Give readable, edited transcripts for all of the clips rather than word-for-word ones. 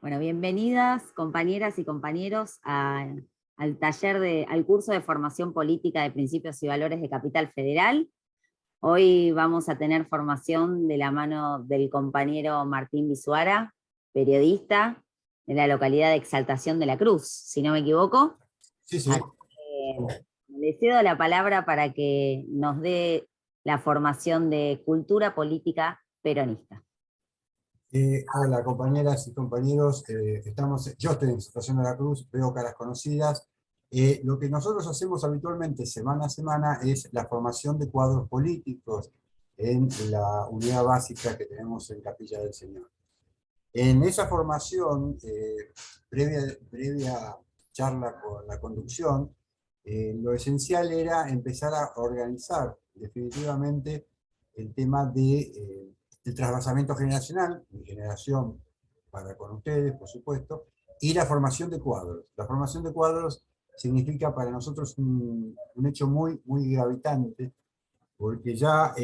Bueno, bienvenidas compañeras y compañeros al curso de formación política de principios y valores de Capital Federal. Hoy vamos a tener formación de la mano del compañero Martín Bisuara, periodista de la localidad de Exaltación de la Cruz, si no me equivoco. Sí, sí. Así que le cedo la palabra para que nos dé la formación de cultura política peronista. Hola compañeras y compañeros, yo estoy en Exaltación de la Cruz, veo caras conocidas. Lo que nosotros hacemos habitualmente semana a semana es la formación de cuadros políticos en la unidad básica que tenemos en Capilla del Señor. En esa formación, previa charla con la conducción, lo esencial era empezar a organizar definitivamente el tema del trasvasamiento generacional, mi generación para con ustedes, por supuesto, y la formación de cuadros. La formación de cuadros significa para nosotros un hecho muy, muy gravitante, porque ya,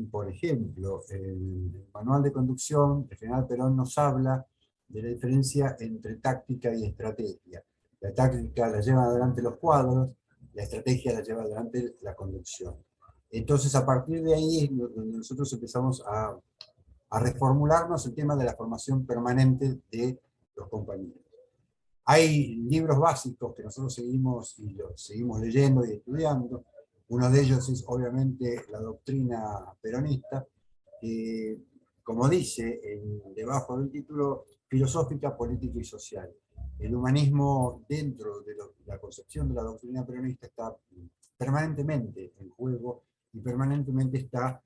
por ejemplo, el manual de conducción, el general Perón nos habla de la diferencia entre táctica y estrategia. La táctica la lleva adelante los cuadros, la estrategia la lleva adelante la conducción. Entonces, a partir de ahí es donde nosotros empezamos a reformularnos el tema de la formación permanente de los compañeros. Hay libros básicos que nosotros seguimos y los seguimos leyendo y estudiando. Uno de ellos es obviamente la doctrina peronista, que, como dice debajo del título, filosófica, política y social. El humanismo dentro de la concepción de la doctrina peronista está permanentemente en juego y permanentemente está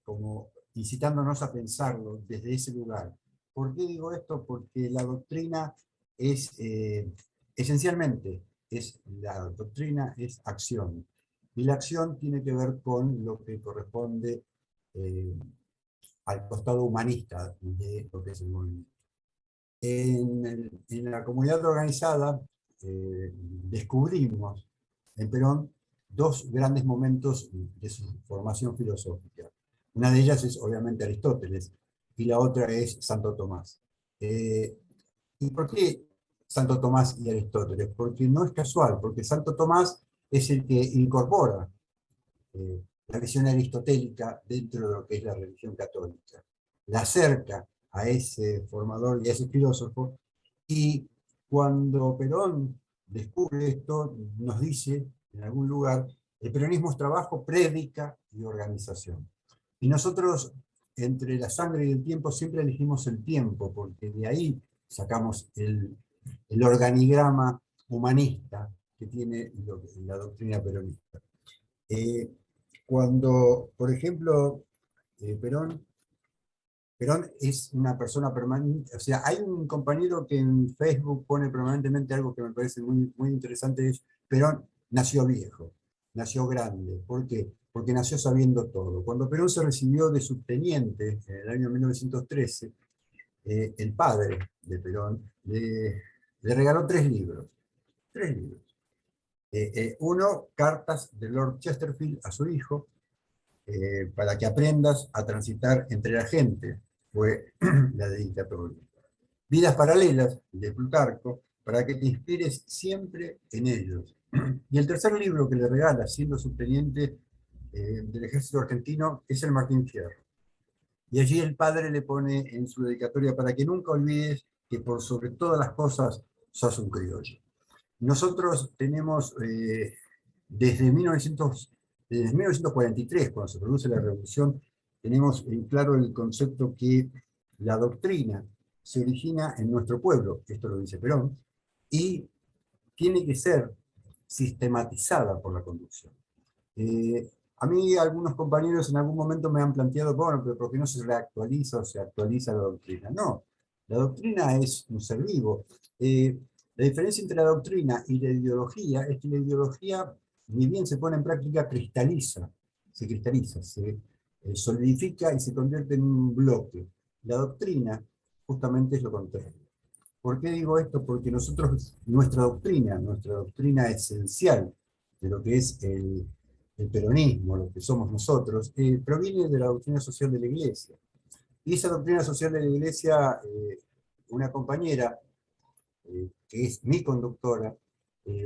como incitándonos a pensarlo desde ese lugar. ¿Por qué digo esto? Porque la doctrina es, esencialmente, la doctrina es acción. Y la acción tiene que ver con lo que corresponde al costado humanista de lo que es el movimiento. En la comunidad organizada descubrimos en Perón dos grandes momentos de su formación filosófica. Una de ellas es obviamente Aristóteles y la otra es Santo Tomás. ¿Y por qué Santo Tomás y Aristóteles? Porque no es casual, porque Santo Tomás es el que incorpora la visión aristotélica dentro de lo que es la religión católica. La acerca a ese formador y a ese filósofo, y cuando Perón descubre esto, nos dice en algún lugar, el peronismo es trabajo, prédica y organización. Y nosotros, entre la sangre y el tiempo, siempre elegimos el tiempo, porque de ahí sacamos el organigrama humanista que tiene la doctrina peronista. Cuando, por ejemplo, Perón es una persona permanente, o sea, hay un compañero que en Facebook pone permanentemente algo que me parece muy, muy interesante, es Perón nació viejo, nació grande. ¿Por qué? Porque nació sabiendo todo. Cuando Perón se recibió de subteniente en el año 1913, el padre de Perón le regaló tres libros. Tres libros. Uno, cartas de Lord Chesterfield a su hijo, para que aprendas a transitar entre la gente, fue la dedicatoria. Vidas paralelas, de Plutarco, para que te inspires siempre en ellos. Y el tercer libro que le regala, siendo subteniente del ejército argentino, es el Martín Fierro. Y allí el padre le pone en su dedicatoria, para que nunca olvides que por sobre todas las cosas sos un criollo. Nosotros tenemos desde 1943, cuando se produce la revolución, tenemos en claro el concepto que la doctrina se origina en nuestro pueblo, esto lo dice Perón, y tiene que ser sistematizada por la conducción. A mí algunos compañeros en algún momento me han planteado, bueno, pero ¿por qué no se reactualiza o se actualiza la doctrina? No, la doctrina es un ser vivo. La diferencia entre la doctrina y la ideología es que la ideología, ni bien se pone en práctica, se cristaliza, se solidifica y se convierte en un bloque. La doctrina justamente es lo contrario. ¿Por qué digo esto? Porque nuestra doctrina esencial de lo que es el peronismo, lo que somos nosotros, proviene de la doctrina social de la Iglesia. Y esa doctrina social de la Iglesia una compañera, que es mi conductora,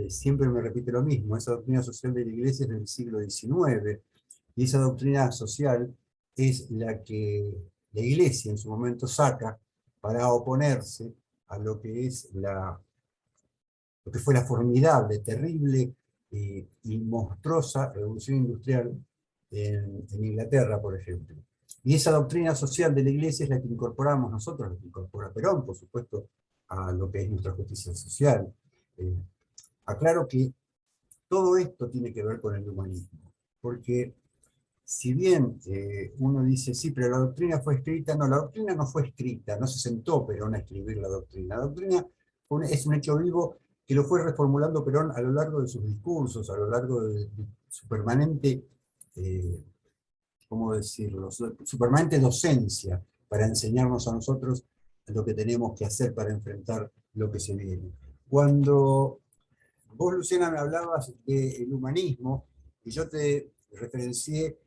siempre me repite lo mismo: esa doctrina social de la Iglesia es del siglo XIX, y esa doctrina social es la que la Iglesia en su momento saca para oponerse a lo que es lo que fue la formidable, terrible y monstruosa revolución industrial en Inglaterra, por ejemplo. Y esa doctrina social de la Iglesia es la que incorporamos nosotros, la que incorpora Perón, por supuesto, a lo que es nuestra justicia social. Aclaro que todo esto tiene que ver con el humanismo, porque si bien uno dice, sí, pero la doctrina fue escrita, no, la doctrina no fue escrita, no se sentó Perón a escribir la doctrina. La doctrina es un hecho vivo que lo fue reformulando Perón a lo largo de sus discursos, a lo largo de su permanente, ¿cómo decirlo?, su permanente docencia para enseñarnos a nosotros lo que tenemos que hacer para enfrentar lo que se viene. Cuando vos, Luciana, me hablabas del humanismo, y yo te referencié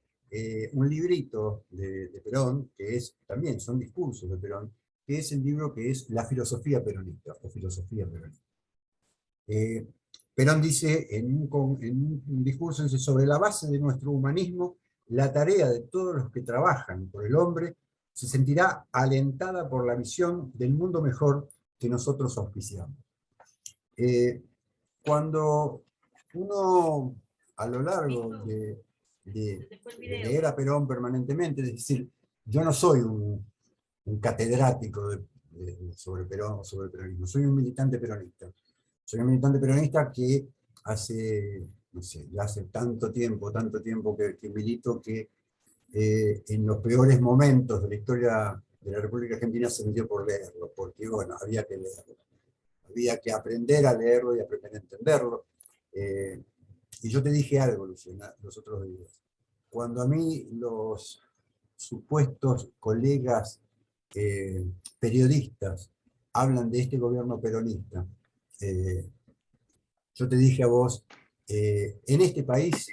un librito de Perón, que es, también son discursos de Perón, que es el libro que es La filosofía peronista, o filosofía peronista. Perón dice en un discurso, dice: sobre la base de nuestro humanismo, la tarea de todos los que trabajan por el hombre se sentirá alentada por la visión del mundo mejor que nosotros auspiciamos. Cuando uno, a lo largo de leer a Perón permanentemente, es decir, yo no soy un catedrático sobre Perón o sobre el peronismo, soy un militante peronista. Soy un militante peronista que hace, no sé, ya hace tanto tiempo que milito, que en los peores momentos de la historia de la República Argentina se me dio por leerlo, porque bueno, había que leerlo. Había que aprender a leerlo y aprender a entenderlo. Y yo te dije algo, Luciana, los otros días. Cuando a mí los supuestos colegas periodistas hablan de este gobierno peronista, yo te dije a vos, en este país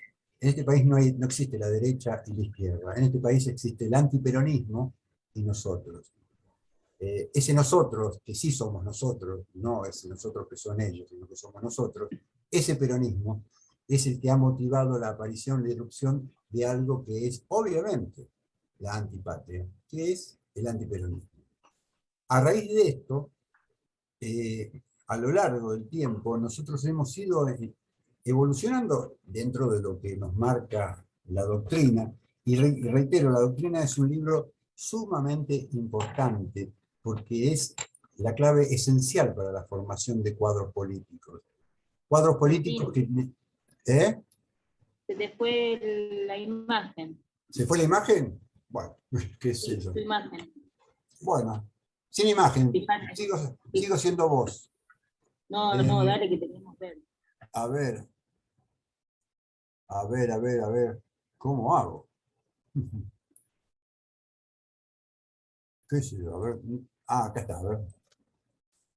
no existe la derecha y la izquierda. En este país existe el antiperonismo y nosotros. Ese nosotros, que sí somos nosotros, no ese nosotros que son ellos, sino que somos nosotros, ese peronismo es el que ha motivado la aparición, la irrupción de algo que es obviamente la antipatria, que es el antiperonismo. A raíz de esto, a lo largo del tiempo, nosotros hemos ido evolucionando dentro de lo que nos marca la doctrina, y reitero, la doctrina es un libro sumamente importante, porque es la clave esencial para la formación de cuadros políticos. Cuadros políticos que... ¿Eh? Se te fue la imagen. ¿Se fue la imagen? Bueno, qué sé yo. Tu imagen. Bueno, sin imagen, Fíjate. sigo siendo vos. No, dale que tenemos que ver. A ver, ¿cómo hago? ¿Qué sé yo? A ver. Ah, acá está, a ver.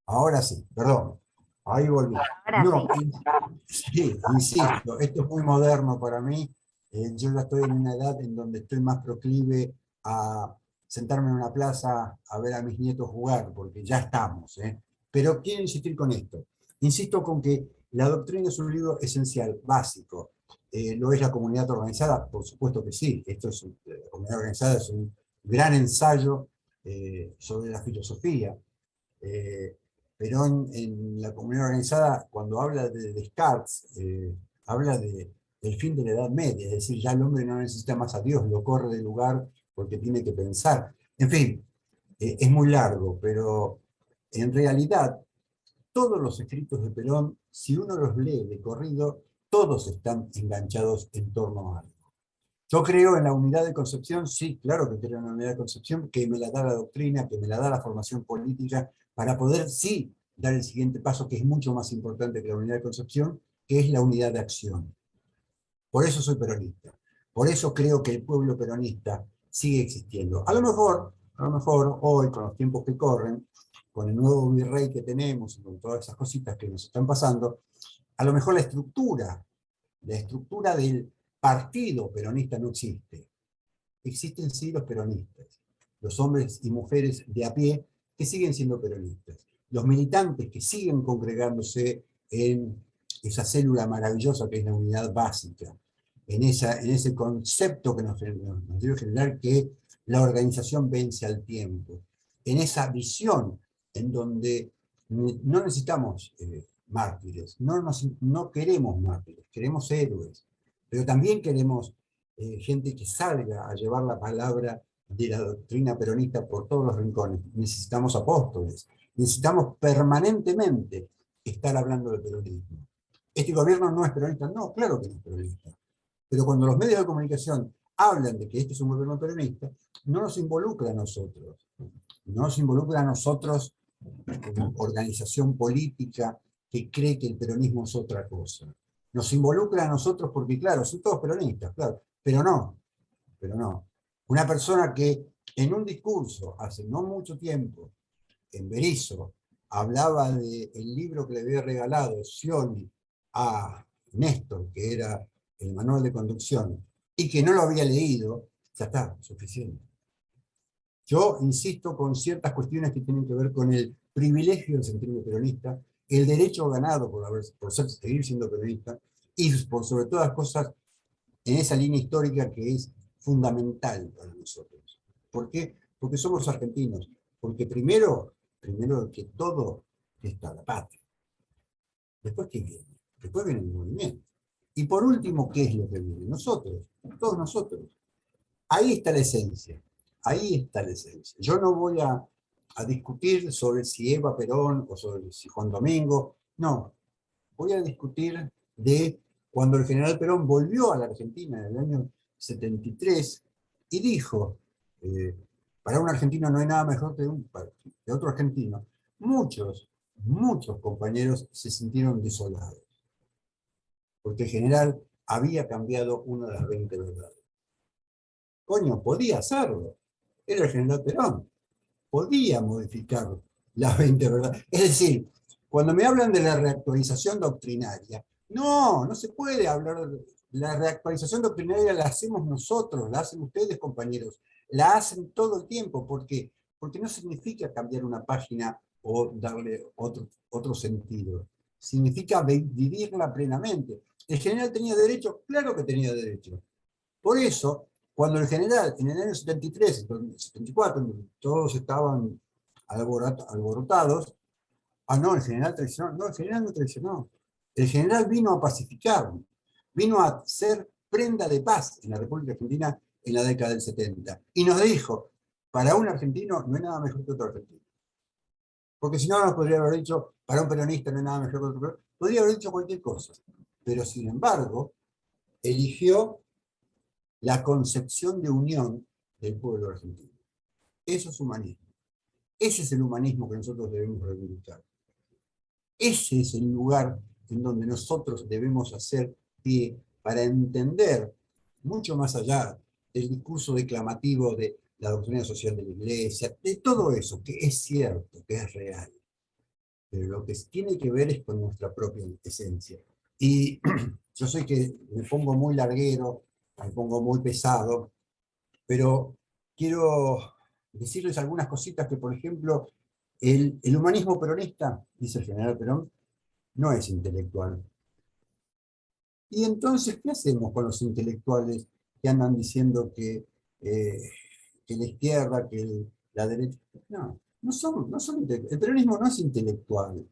Ahora sí, perdón. Ahí volví. No, sí, insisto, esto es muy moderno para mí. Yo ya estoy en una edad en donde estoy más proclive a sentarme en una plaza a ver a mis nietos jugar, porque ya estamos. Pero quiero insistir con esto. Insisto con que la doctrina es un libro esencial, básico. ¿Lo es la comunidad organizada? Por supuesto que sí. La comunidad organizada es un gran ensayo sobre la filosofía. Perón en la comunidad organizada, cuando habla de Descartes, habla del fin de la Edad Media, es decir, ya el hombre no necesita más a Dios, lo corre del lugar porque tiene que pensar. En fin, es muy largo, pero en realidad todos los escritos de Perón, si uno los lee de corrido, todos están enganchados en torno a algo. Yo creo en la unidad de concepción, sí, claro que creo en la unidad de concepción, que me la da la doctrina, que me la da la formación política, para poder, sí, dar el siguiente paso, que es mucho más importante que la unidad de concepción, que es la unidad de acción. Por eso soy peronista. Por eso creo que el pueblo peronista sigue existiendo. A lo mejor hoy, con los tiempos que corren, con el nuevo virrey que tenemos, y con todas esas cositas que nos están pasando, a lo mejor la estructura del partido peronista no existe. Existen sí los peronistas, los hombres y mujeres de a pie que siguen siendo peronistas. Los militantes que siguen congregándose en esa célula maravillosa que es la unidad básica, en ese concepto que nos debe generar que la organización vence al tiempo, en esa visión en donde no necesitamos mártires, no queremos mártires, queremos héroes, pero también queremos gente que salga a llevar la palabra de la doctrina peronista por todos los rincones. Necesitamos apóstoles, necesitamos permanentemente estar hablando de peronismo. ¿Este gobierno no es peronista? No, claro que no es peronista. Pero cuando los medios de comunicación hablan de que este es un gobierno peronista, no nos involucra a nosotros. No nos involucra a nosotros como organización política que cree que el peronismo es otra cosa. Nos involucra a nosotros porque, claro, son todos peronistas, claro, pero no. Una persona que en un discurso hace no mucho tiempo, en Berisso, hablaba del libro que le había regalado Scioli a Néstor, que era el manual de conducción, y que no lo había leído, ya está, suficiente. Yo insisto con ciertas cuestiones que tienen que ver con el privilegio del sentirme peronista, el derecho ganado por seguir siendo peronista, y por sobre todas las cosas en esa línea histórica que es fundamental para nosotros. ¿Por qué? Porque somos argentinos, porque primero que todo está la patria. Después, ¿qué viene? Después viene el movimiento. Y por último, ¿qué es lo que viene? Nosotros, todos nosotros. Ahí está la esencia. Ahí está la esencia. Yo no voy a discutir sobre si Eva Perón o sobre si Juan Domingo. No. Voy a discutir de cuando el general Perón volvió a la Argentina en el año 73 y dijo, para un argentino no hay nada mejor que otro argentino. Muchos compañeros se sintieron desolados, porque el general había cambiado una de las 20 verdades. Coño, podía hacerlo. Era el general Perón. Podía modificar las 20 verdades. Es decir, cuando me hablan de la reactualización doctrinaria, no se puede hablar de la reactualización doctrinaria, la hacemos nosotros, la hacen ustedes, compañeros, la hacen todo el tiempo. ¿Por qué? Porque no significa cambiar una página o darle otro sentido. Significa vivirla plenamente. ¿El general tenía derecho? Claro que tenía derecho. Por eso, cuando el general, en el año 73, 74, todos estaban alborotados, no, el general traicionó. No, el general no traicionó. El general vino a pacificar, vino a ser prenda de paz en la República Argentina en la década del 70. Y nos dijo, para un argentino no hay nada mejor que otro argentino. Porque si no, nos podría haber dicho, para un peronista no hay nada mejor que otro peronista. Podría haber dicho cualquier cosa. Pero sin embargo, eligió la concepción de unión del pueblo argentino. Eso es humanismo. Ese es el humanismo que nosotros debemos reivindicar. Ese es el lugar en donde nosotros debemos hacer pie para entender, mucho más allá del discurso declamativo de la doctrina social de la Iglesia, de todo eso, que es cierto, que es real. Pero lo que tiene que ver es con nuestra propia esencia. Y yo sé que me pongo muy larguero, me pongo muy pesado, pero quiero decirles algunas cositas que, por ejemplo, el humanismo peronista, dice el general Perón, no es intelectual. Y entonces, ¿qué hacemos con los intelectuales que andan diciendo que la izquierda, que la derecha? No son intelectuales. El peronismo no es intelectual.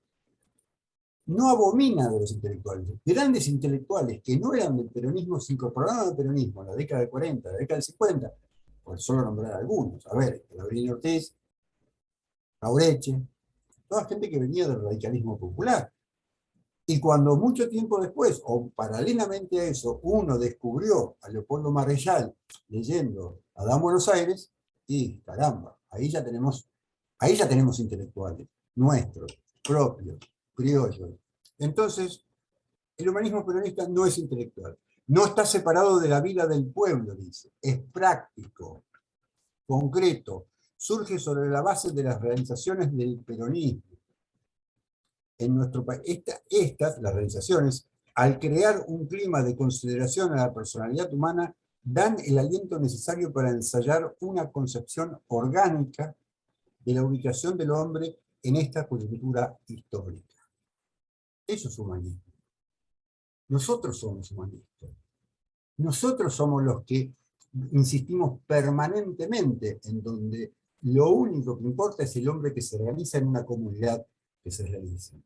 No abomina de los intelectuales. Grandes intelectuales que no eran del peronismo se incorporaron al peronismo en la década del 40, la década del 50, por solo nombrar algunos. A ver, Gabriel Ortiz, Jauretche, toda gente que venía del radicalismo popular. Y cuando mucho tiempo después, o paralelamente a eso, uno descubrió a Leopoldo Marechal leyendo Adán Buenos Aires, y caramba, ahí ya tenemos intelectuales, nuestros, propios, criollos. Entonces, el humanismo peronista no es intelectual, no está separado de la vida del pueblo, dice, es práctico, concreto, surge sobre la base de las realizaciones del peronismo. En nuestro país, las realizaciones, al crear un clima de consideración a la personalidad humana, dan el aliento necesario para ensayar una concepción orgánica de la ubicación del hombre en esta coyuntura histórica. Eso es humanismo. Nosotros somos humanistas. Nosotros somos los que insistimos permanentemente en donde lo único que importa es el hombre que se realiza en una comunidad que se realiza.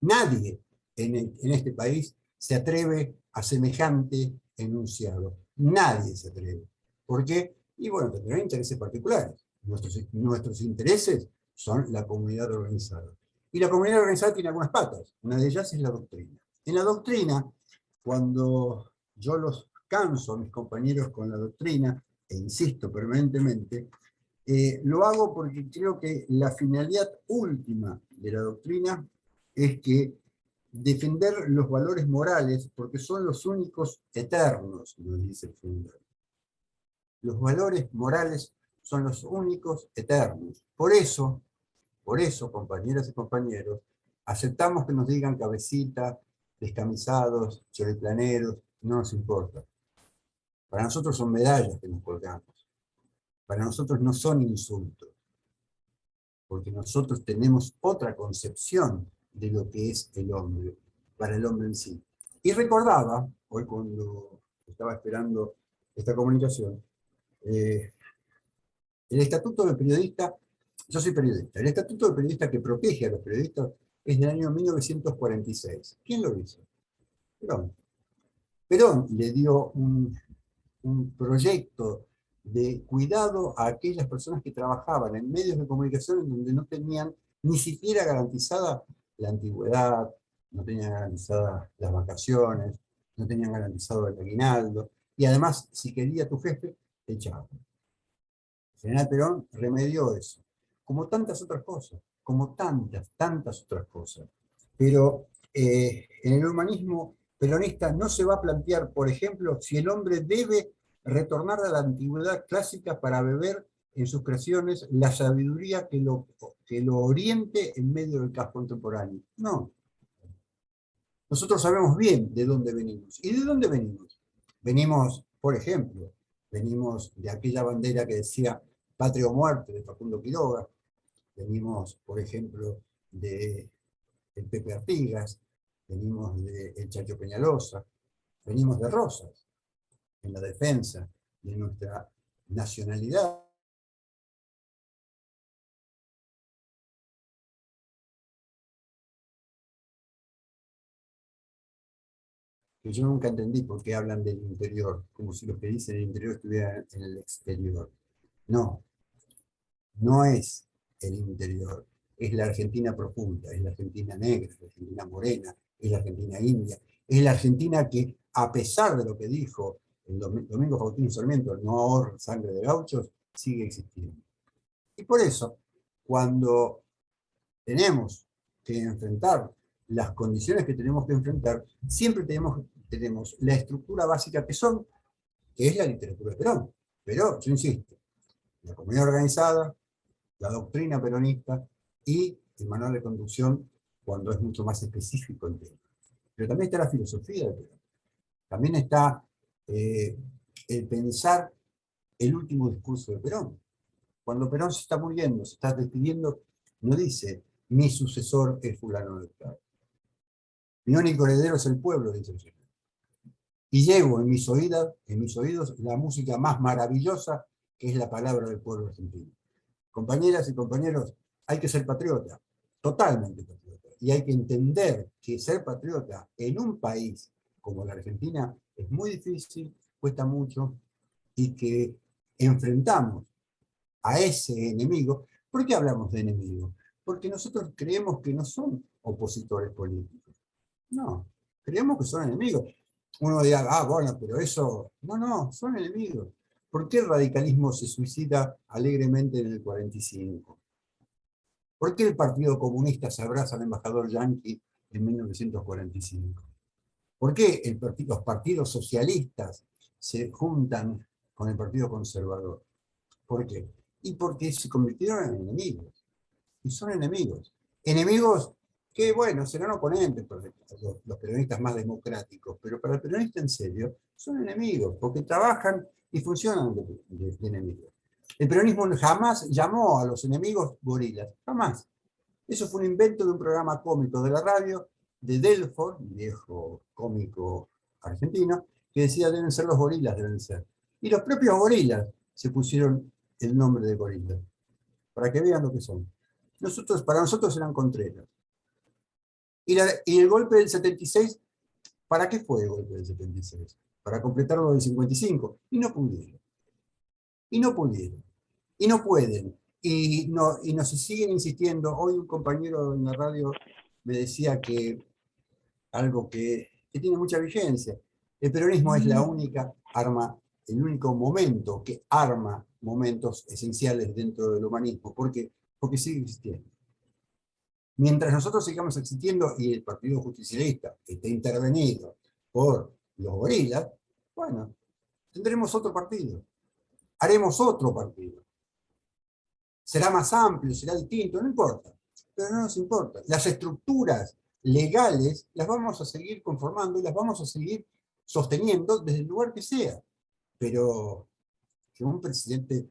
Nadie en este país se atreve a semejante enunciado. Nadie se atreve. ¿Por qué? Y bueno, tendrán intereses particulares. Nuestros intereses son la comunidad organizada. Y la comunidad organizada tiene algunas patas. Una de ellas es la doctrina. En la doctrina, cuando yo los canso a mis compañeros con la doctrina, e insisto permanentemente, lo hago porque creo que la finalidad última de la doctrina es que defender los valores morales, porque son los únicos eternos, nos dice el fundador. Los valores morales son los únicos eternos. Por eso, compañeras y compañeros, aceptamos que nos digan cabecita, descamisados, choriplaneros, no nos importa. Para nosotros son medallas que nos colgamos. Para nosotros no son insultos. Porque nosotros tenemos otra concepción de lo que es el hombre, para el hombre en sí. Y recordaba, hoy cuando estaba esperando esta comunicación, el estatuto del periodista, yo soy periodista, el estatuto del periodista que protege a los periodistas es del año 1946. ¿Quién lo hizo? Perón. Perón le dio un proyecto de cuidado a aquellas personas que trabajaban en medios de comunicación en donde no tenían ni siquiera garantizada la antigüedad, no tenían garantizadas las vacaciones, no tenían garantizado el aguinaldo, y además, si quería tu jefe, te echaba. El general Perón remedió eso, como tantas otras cosas, como tantas otras cosas. Pero en el humanismo peronista no se va a plantear, por ejemplo, si el hombre debe retornar a la antigüedad clásica para beber en sus creaciones la sabiduría que lo oriente en medio del caos contemporáneo. No. Nosotros sabemos bien de dónde venimos. ¿Y de dónde venimos? Venimos, por ejemplo, venimos de aquella bandera que decía Patria o Muerte, de Facundo Quiroga. Venimos, por ejemplo, de el Pepe Artigas. Venimos de el Chacho Peñalosa. Venimos de Rosas, en la defensa de nuestra nacionalidad. Que yo nunca entendí por qué hablan del interior, como si los que dicen el interior estuvieran en el exterior. No, no es el interior, es la Argentina profunda, es la Argentina negra, es la Argentina morena, es la Argentina india, es la Argentina que, a pesar de lo que dijo el Domingo Faustino Sarmiento, no ahorra sangre de gauchos, sigue existiendo. Y por eso, cuando tenemos que enfrentar las condiciones que tenemos que enfrentar, siempre tenemos la estructura básica que es la literatura de Perón. Pero, yo insisto, la comunidad organizada, la doctrina peronista y el manual de conducción cuando es mucho más específico el tema. Pero también está la filosofía de Perón. También está el pensar el último discurso de Perón. Cuando Perón se está muriendo, se está despidiendo, no dice, mi sucesor es fulano de tal. Mi único heredero es el pueblo, dice el señor. Y llevo en mis oídos la música más maravillosa, que es la palabra del pueblo argentino. Compañeras y compañeros, hay que ser patriota, totalmente patriota. Y hay que entender que ser patriota en un país como la Argentina es muy difícil, cuesta mucho, y que enfrentamos a ese enemigo. ¿Por qué hablamos de enemigo? Porque nosotros creemos que no son opositores políticos. No, creemos que son enemigos. Uno dirá, bueno, pero eso... No, son enemigos. ¿Por qué el radicalismo se suicida alegremente en el 45? ¿Por qué el Partido Comunista se abraza al embajador yanqui en 1945? ¿Por qué los partidos socialistas se juntan con el Partido Conservador? ¿Por qué? Y porque se convirtieron en enemigos. Y son enemigos. Enemigos que, bueno, serán oponentes para los peronistas más democráticos, pero para el peronista en serio son enemigos, porque trabajan y funcionan de enemigos. El peronismo jamás llamó a los enemigos gorilas, jamás. Eso fue un invento de un programa cómico de la radio, de Delfort, un viejo cómico argentino, que decía deben ser los gorilas, deben ser. Y los propios gorilas se pusieron el nombre de gorilas, para que vean lo que son. Para nosotros eran Contreras. Y el golpe del 76, ¿para qué fue el golpe del 76? Para completar lo del 55. Y no pudieron. Y no pudieron. Y no pueden. Y nos siguen insistiendo. Hoy un compañero en la radio me decía que algo que tiene mucha vigencia. El peronismo es la única arma, el único momento que arma momentos esenciales dentro del humanismo. ¿Por qué? Porque sigue existiendo. Mientras nosotros sigamos existiendo y el Partido Justicialista esté intervenido por los gorilas, bueno, tendremos otro partido. Haremos otro partido. Será más amplio, será distinto, no importa. Pero no nos importa. Las estructuras legales las vamos a seguir conformando y las vamos a seguir sosteniendo desde el lugar que sea. Pero que un presidente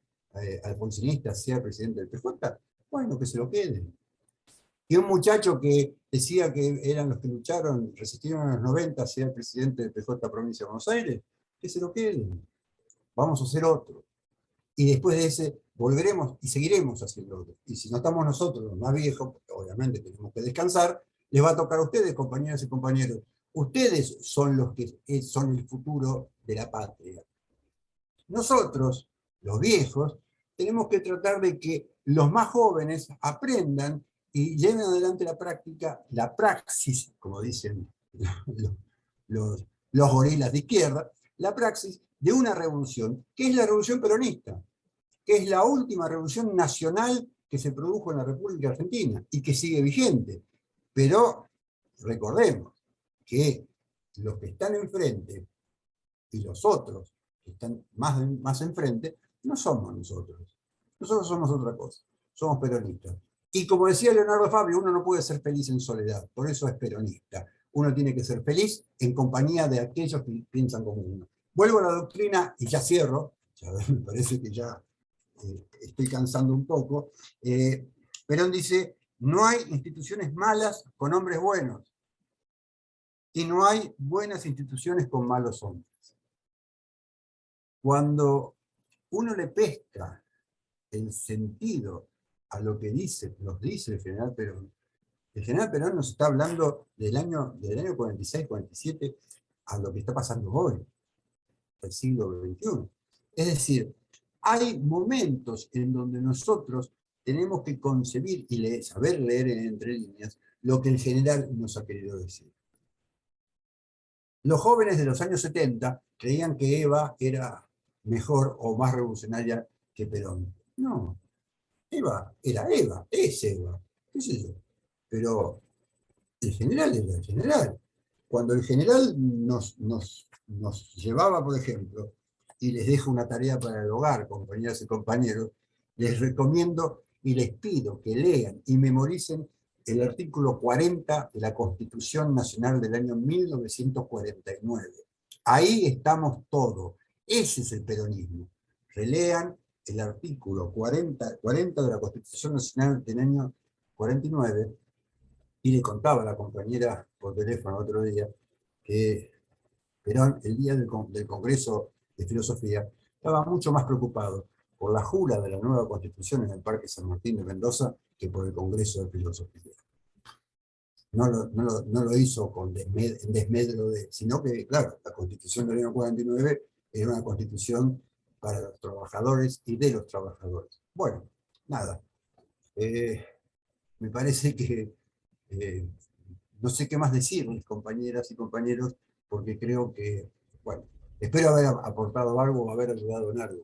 alfonsinista sea presidente del PJ, bueno, que se lo quede. Y un muchacho que decía que eran los que lucharon, resistieron en los 90, sea el presidente del PJ Provincia de Buenos Aires, que se lo queden. Vamos a hacer otro. Y después de ese, volveremos y seguiremos haciendo otro. Y si no estamos nosotros, los más viejos, porque obviamente tenemos que descansar, les va a tocar a ustedes, compañeras y compañeros. Ustedes son los que son el futuro de la patria. Nosotros, los viejos, tenemos que tratar de que los más jóvenes aprendan y lleven adelante la práctica, la praxis, como dicen los gorilas de izquierda, la praxis de una revolución, que es la revolución peronista, que es la última revolución nacional que se produjo en la República Argentina y que sigue vigente. Pero recordemos que los que están enfrente y los otros que están más enfrente, no somos nosotros. Nosotros somos otra cosa, somos peronistas. Y como decía Leonardo Fabio, uno no puede ser feliz en soledad, por eso es peronista. Uno tiene que ser feliz en compañía de aquellos que piensan como uno. Vuelvo a la doctrina y ya cierro, ya me parece que ya estoy cansando un poco. Perón dice, no hay instituciones malas con hombres buenos y no hay buenas instituciones con malos hombres. Cuando uno le pesca el sentido a lo que nos dice el general Perón nos está hablando del año 46, 47 a lo que está pasando hoy, el siglo XXI. Es decir, hay momentos en donde nosotros tenemos que concebir y saber leer entre líneas lo que el general nos ha querido decir. Los jóvenes de los años 70 creían que Eva era mejor o más revolucionaria que Perón. No, Eva era Eva, es Eva, qué sé yo. Pero el general era el general. Cuando el general nos llevaba, por ejemplo, y les dejo una tarea para el hogar, compañeras y compañeros, les recomiendo y les pido que lean y memoricen el artículo 40 de la Constitución Nacional del año 1949. Ahí estamos todos. Ese es el peronismo. Relean el artículo 40 de la Constitución Nacional del año 49, y le contaba a la compañera por teléfono otro día que Perón, el día del Congreso de Filosofía, estaba mucho más preocupado por la jura de la nueva Constitución en el Parque San Martín de Mendoza que por el Congreso de Filosofía. No lo hizo en desmedro sino que, claro, la Constitución del año 49 era una constitución para los trabajadores y de los trabajadores. Bueno, nada. Me parece que no sé qué más decirles, compañeras y compañeros, porque creo que, bueno, espero haber aportado algo o haber ayudado en algo.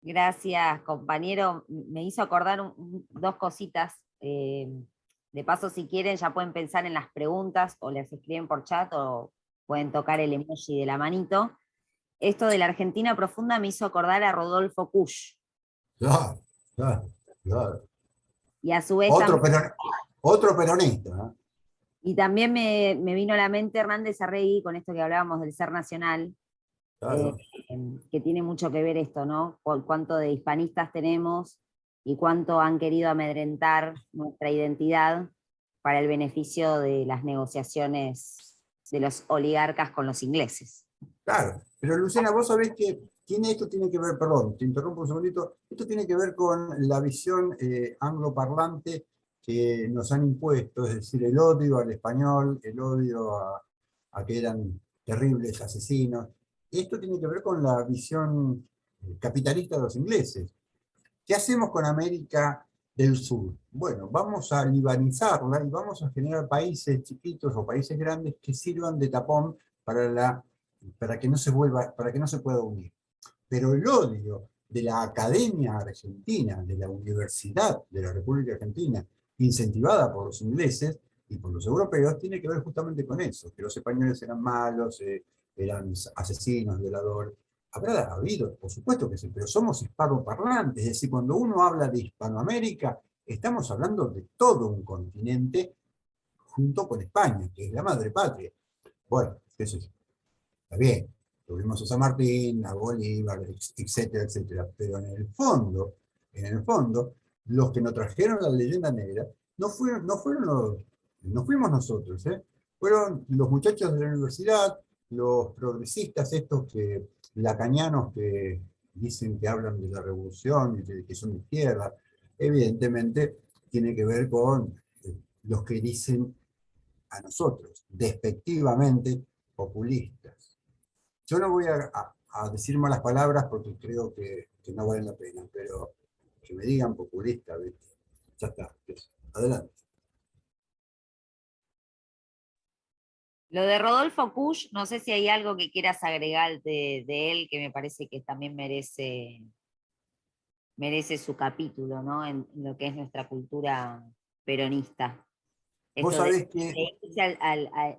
Gracias, compañero. Me hizo acordar dos cositas. De paso, si quieren, ya pueden pensar en las preguntas o las escriben por chat o pueden tocar el emoji de la manito. Esto de la Argentina profunda me hizo acordar a Rodolfo Kusch. Claro, claro, claro. Y a su vez otro peronista. ¿Eh? Y también me vino a la mente Hernández Arregui con esto que hablábamos del ser nacional. Claro. que tiene mucho que ver esto, ¿no? Cuánto de hispanistas tenemos y cuánto han querido amedrentar nuestra identidad para el beneficio de las negociaciones de los oligarcas con los ingleses. Claro, pero Luciana, vos sabés que esto tiene que ver, perdón, te interrumpo un segundito, esto tiene que ver con la visión angloparlante que nos han impuesto, es decir, el odio al español, el odio a que eran terribles asesinos. Esto tiene que ver con la visión capitalista de los ingleses. ¿Qué hacemos con América del Sur? Bueno, vamos a libanizarla y vamos a generar países chiquitos o países grandes que sirvan de tapón para que no se pueda unir. Pero el odio de la Academia Argentina, de la Universidad de la República Argentina, incentivada por los ingleses y por los europeos, tiene que ver justamente con eso, que los españoles eran malos, eran asesinos, violadores. Habrá habido, por supuesto que sí, pero somos hispanoparlantes, es decir, cuando uno habla de Hispanoamérica, estamos hablando de todo un continente junto con España, que es la madre patria. Bueno, eso está bien, tuvimos a San Martín, a Bolívar, etcétera, etcétera, pero en el fondo, los que nos trajeron la leyenda negra no fuimos nosotros, fueron los muchachos de la universidad, los progresistas estos lacanianos que dicen que hablan de la revolución y que son de izquierda, evidentemente tiene que ver con los que dicen a nosotros, despectivamente, populistas. Yo no voy a decir malas palabras porque creo que no valen la pena, pero que me digan populista, ¿viste? Ya está, adelante. Lo de Rodolfo Kusch, no sé si hay algo que quieras agregar de él, que me parece que también merece su capítulo, ¿no? En lo que es nuestra cultura peronista. Vos Esto sabés que... de irse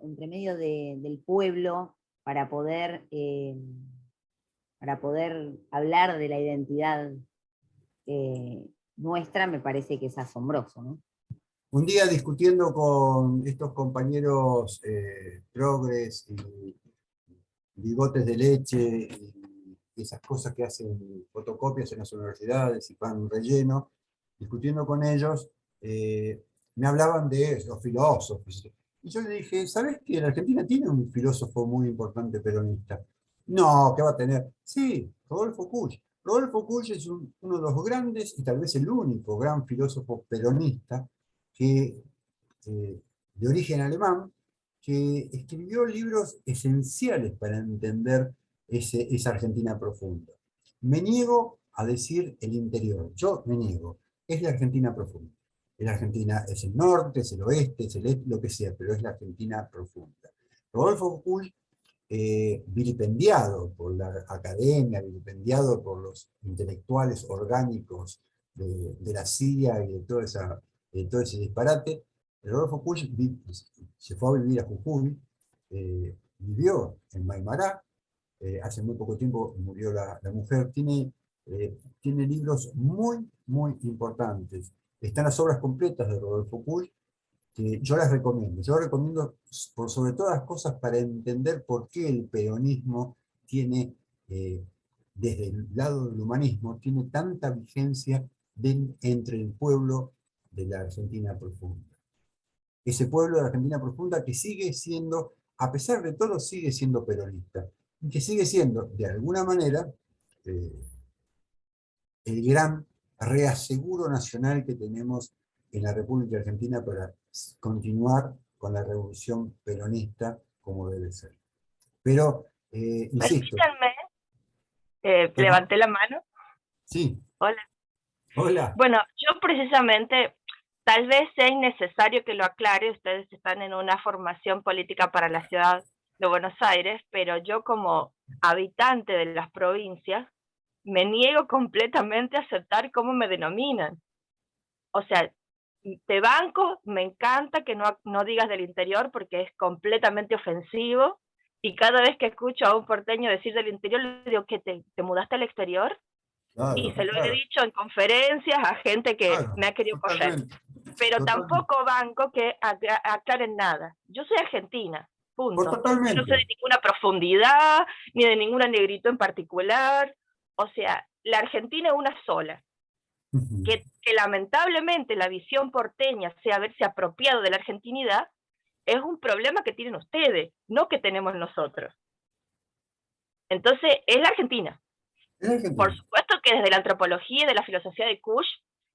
entre medio del pueblo para poder hablar de la identidad nuestra, me parece que es asombroso, ¿no? Un día discutiendo con estos compañeros progres y bigotes de leche y esas cosas que hacen fotocopias en las universidades y pan relleno, discutiendo con ellos, me hablaban de los filósofos. Y yo le dije, ¿sabes que la Argentina tiene un filósofo muy importante peronista? No, ¿qué va a tener? Sí, Rodolfo Kusch. Rodolfo Kusch es uno de los grandes, y tal vez el único gran filósofo peronista que, de origen alemán, que escribió libros esenciales para entender esa Argentina profunda. Me niego a decir el interior, yo me niego, es la Argentina profunda. La Argentina es el norte, es el oeste, es el este, lo que sea, pero es la Argentina profunda. Rodolfo Kusch, vilipendiado por la academia, vilipendiado por los intelectuales orgánicos de la CIA y de todo ese disparate, Rodolfo Kusch se fue a vivir a Jujuy, vivió en Maimará, hace muy poco tiempo murió la mujer, tiene libros muy, muy importantes. Están las obras completas de Rodolfo Kusch, que yo las recomiendo. Yo recomiendo por sobre todas las cosas para entender por qué el peronismo tiene, desde el lado del humanismo, tiene tanta vigencia entre el pueblo de la Argentina profunda. Ese pueblo de la Argentina profunda que sigue siendo, a pesar de todo, sigue siendo peronista. Y que sigue siendo, de alguna manera, el gran reaseguro nacional que tenemos en la República Argentina para continuar con la revolución peronista como debe ser. Pero, insisto. Permítanme, levanté la mano. Sí. Hola. Hola. Bueno, yo precisamente, tal vez sea innecesario que lo aclare, ustedes están en una formación política para la ciudad de Buenos Aires, pero yo como habitante de las provincias, me niego completamente a aceptar cómo me denominan. O sea, te banco, me encanta que no digas del interior porque es completamente ofensivo, y cada vez que escucho a un porteño decir del interior, le digo, ¿que te mudaste al exterior? Claro, Y se lo claro. he dicho en conferencias a gente que me ha querido correr. Pero totalmente. tampoco banco que aclaren nada. Yo soy argentina, Pues punto. Yo no totalmente. sé de ninguna profundidad, ni de ninguna negrito en particular, o sea, la Argentina es una sola. Ujú. Que lamentablemente la visión porteña sea haberse apropiado de la argentinidad, es un problema que tienen ustedes, no que tenemos nosotros. Entonces, es la Argentina. Es Por Argentina. supuesto que desde la antropología y de la filosofía de Kush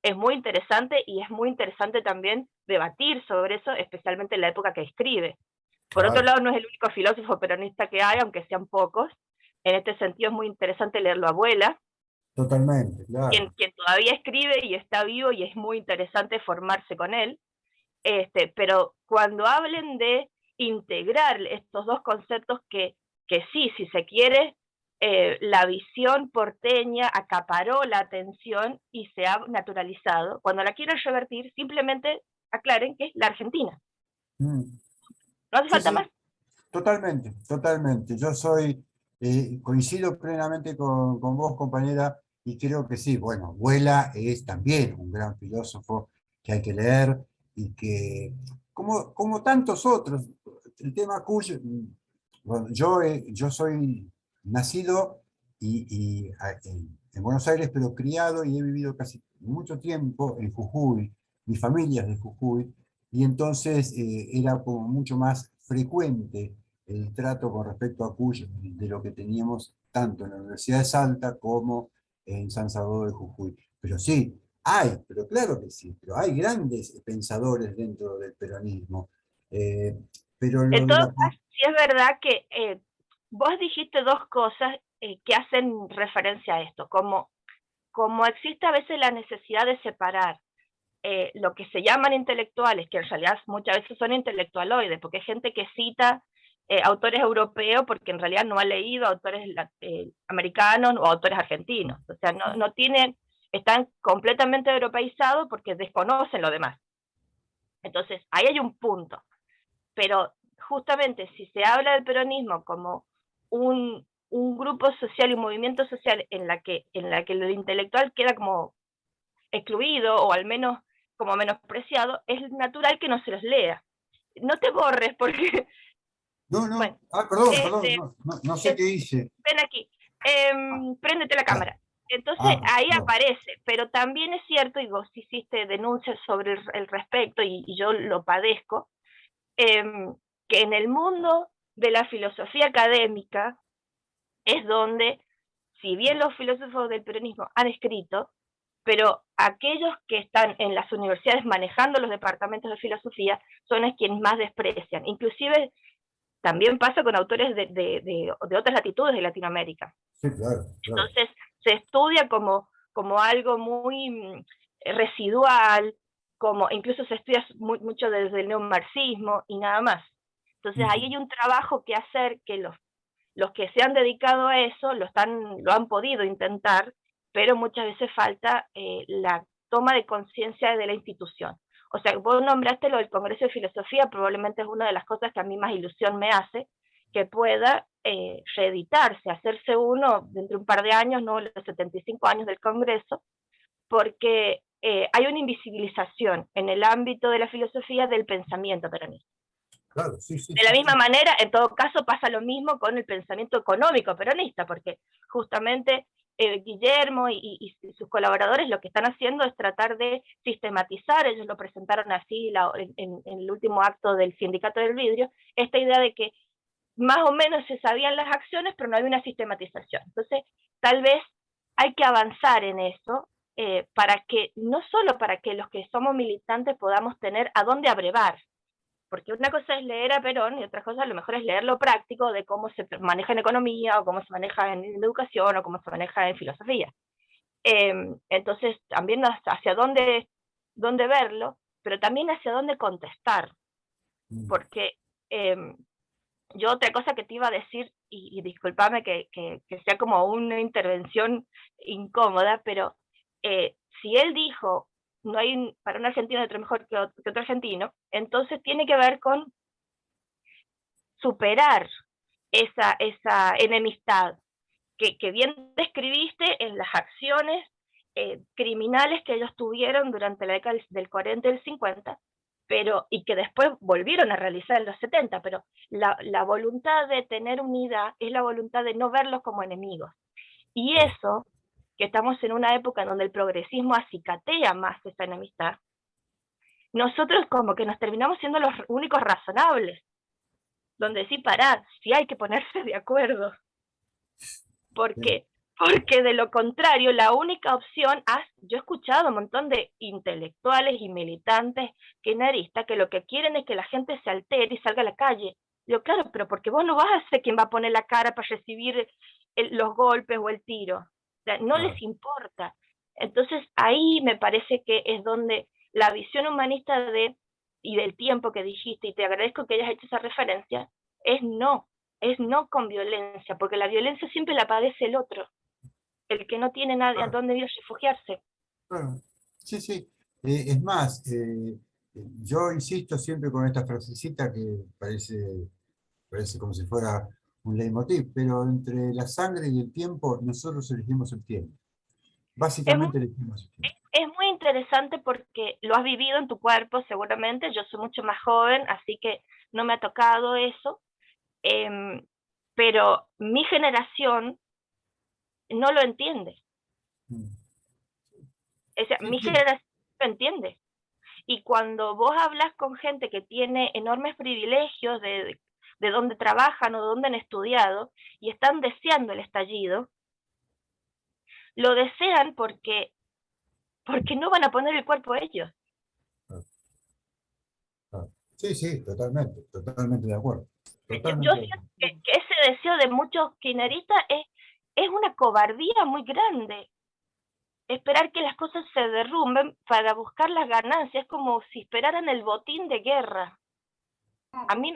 es muy interesante, y es muy interesante también debatir sobre eso, especialmente en la época que escribe. Por otro Claro, lado, no es el único filósofo peronista que hay, aunque sean pocos. En este sentido es muy interesante leerlo a Abuela, totalmente, claro. quien todavía escribe y está vivo, y es muy interesante formarse con él. Pero cuando hablen de integrar estos dos conceptos que sí, si se quiere, la visión porteña acaparó la atención y se ha naturalizado, cuando la quieran revertir, simplemente aclaren que es la Argentina. Mm. No hace Sí, falta más. sí, totalmente, totalmente. Yo soy, coincido plenamente con vos, compañera, y creo que sí. Bueno, Vuela es también un gran filósofo que hay que leer y que, como tantos otros, el tema Kush, bueno, yo soy nacido en Buenos Aires, pero criado y he vivido casi mucho tiempo en Jujuy. Mi familia es de Jujuy, y entonces era como mucho más frecuente el trato con respecto a Cuyo de lo que teníamos tanto en la Universidad de Salta como en San Salvador de Jujuy. Pero sí, pero claro que sí, pero hay grandes pensadores dentro del peronismo. Eh, pero En lo de todo la... caso, sí es verdad que vos dijiste dos cosas que hacen referencia a esto, como existe a veces la necesidad de separar lo que se llaman intelectuales, que en realidad muchas veces son intelectualoides, porque hay gente que cita autores europeos porque en realidad no ha leído autores americanos o autores argentinos, o sea, no tienen, están completamente europeizados porque desconocen lo demás. Entonces, ahí hay un punto, pero justamente si se habla del peronismo como un grupo social y un movimiento social en la que lo intelectual queda como excluido o al menos como menospreciado, es natural que no se los lea. No te borres porque, No, bueno, no, perdón, este, no sé qué hice. ven aquí, préndete la Ah, cámara. Entonces ahí no. aparece, pero también es cierto, y vos hiciste denuncias sobre el respecto, y yo lo padezco, eh, que en el mundo de la filosofía académica es donde, si bien los filósofos del peronismo han escrito, pero aquellos que están en las universidades manejando los departamentos de filosofía son los quienes más desprecian. Inclusive también pasa con autores de otras latitudes de Latinoamérica. Sí, claro, claro. Entonces se estudia como algo muy residual, como incluso se estudia mucho desde el neomarxismo y nada más. Entonces ahí hay un trabajo que hacer que los que se han dedicado a eso lo han podido intentar, pero muchas veces falta la toma de conciencia de la institución. O sea, vos nombraste lo del Congreso de Filosofía, probablemente es una de las cosas que a mí más ilusión me hace, que pueda reeditarse, hacerse uno dentro de un par de años, no los 75 años del Congreso, porque hay una invisibilización en el ámbito de la filosofía del pensamiento peronista. Claro, sí, sí, De la sí, misma sí. manera, en todo caso, pasa lo mismo con el pensamiento económico peronista, porque justamente Guillermo y sus colaboradores lo que están haciendo es tratar de sistematizar, ellos lo presentaron así en el último acto del Sindicato del Vidrio, esta idea de que más o menos se sabían las acciones, pero no había una sistematización. Entonces, tal vez hay que avanzar en eso para que, no solo para que los que somos militantes podamos tener a dónde abrevar, porque una cosa es leer a Perón y otra cosa a lo mejor es leer lo práctico de cómo se maneja en economía o cómo se maneja en educación o cómo se maneja en filosofía. Entonces, también hacia dónde verlo, pero también hacia dónde contestar, porque yo otra cosa que te iba a decir, y discúlpame que sea como una intervención incómoda, pero si él dijo, no hay para un argentino otro mejor que otro argentino, entonces tiene que ver con superar esa enemistad que bien describiste en las acciones criminales que ellos tuvieron durante la década del 40 y el 50, y que después volvieron a realizar en los 70, pero la voluntad de tener unidad es la voluntad de no verlos como enemigos. Y eso, que estamos en una época donde el progresismo acicatea más esa enemistad, nosotros como que nos terminamos siendo los únicos razonables, donde sí, pará, sí hay que ponerse de acuerdo, porque de lo contrario, la única opción, yo he escuchado a un montón de intelectuales y militantes kirchneristas que lo que quieren es que la gente se altere y salga a la calle. Digo, claro, pero porque vos no vas a ser quien va a poner la cara para recibir los golpes o el tiro. O sea, no les importa. Entonces ahí me parece que es donde la visión humanista y del tiempo que dijiste, y te agradezco que hayas hecho esa referencia, es no con violencia, porque la violencia siempre la padece el otro, el que no tiene nadie a dónde ir a refugiarse. Claro. Sí, sí. Es más, yo insisto siempre con esta frasecita que parece como si fuera un leitmotiv, pero entre la sangre y el tiempo, nosotros elegimos el tiempo. Básicamente elegimos el tiempo. Es muy interesante porque lo has vivido en tu cuerpo seguramente, yo soy mucho más joven, así que no me ha tocado eso, pero mi generación no lo entiende. O sea, mi generación lo entiende. Y cuando vos hablas con gente que tiene enormes privilegios de dónde trabajan o de dónde han estudiado y están deseando el estallido, lo desean porque no van a poner el cuerpo a ellos. Sí, sí, totalmente de acuerdo. Yo siento que ese deseo de muchos kirchneristas es una cobardía muy grande. Esperar que las cosas se derrumben para buscar las ganancias, es como si esperaran el botín de guerra. A mí,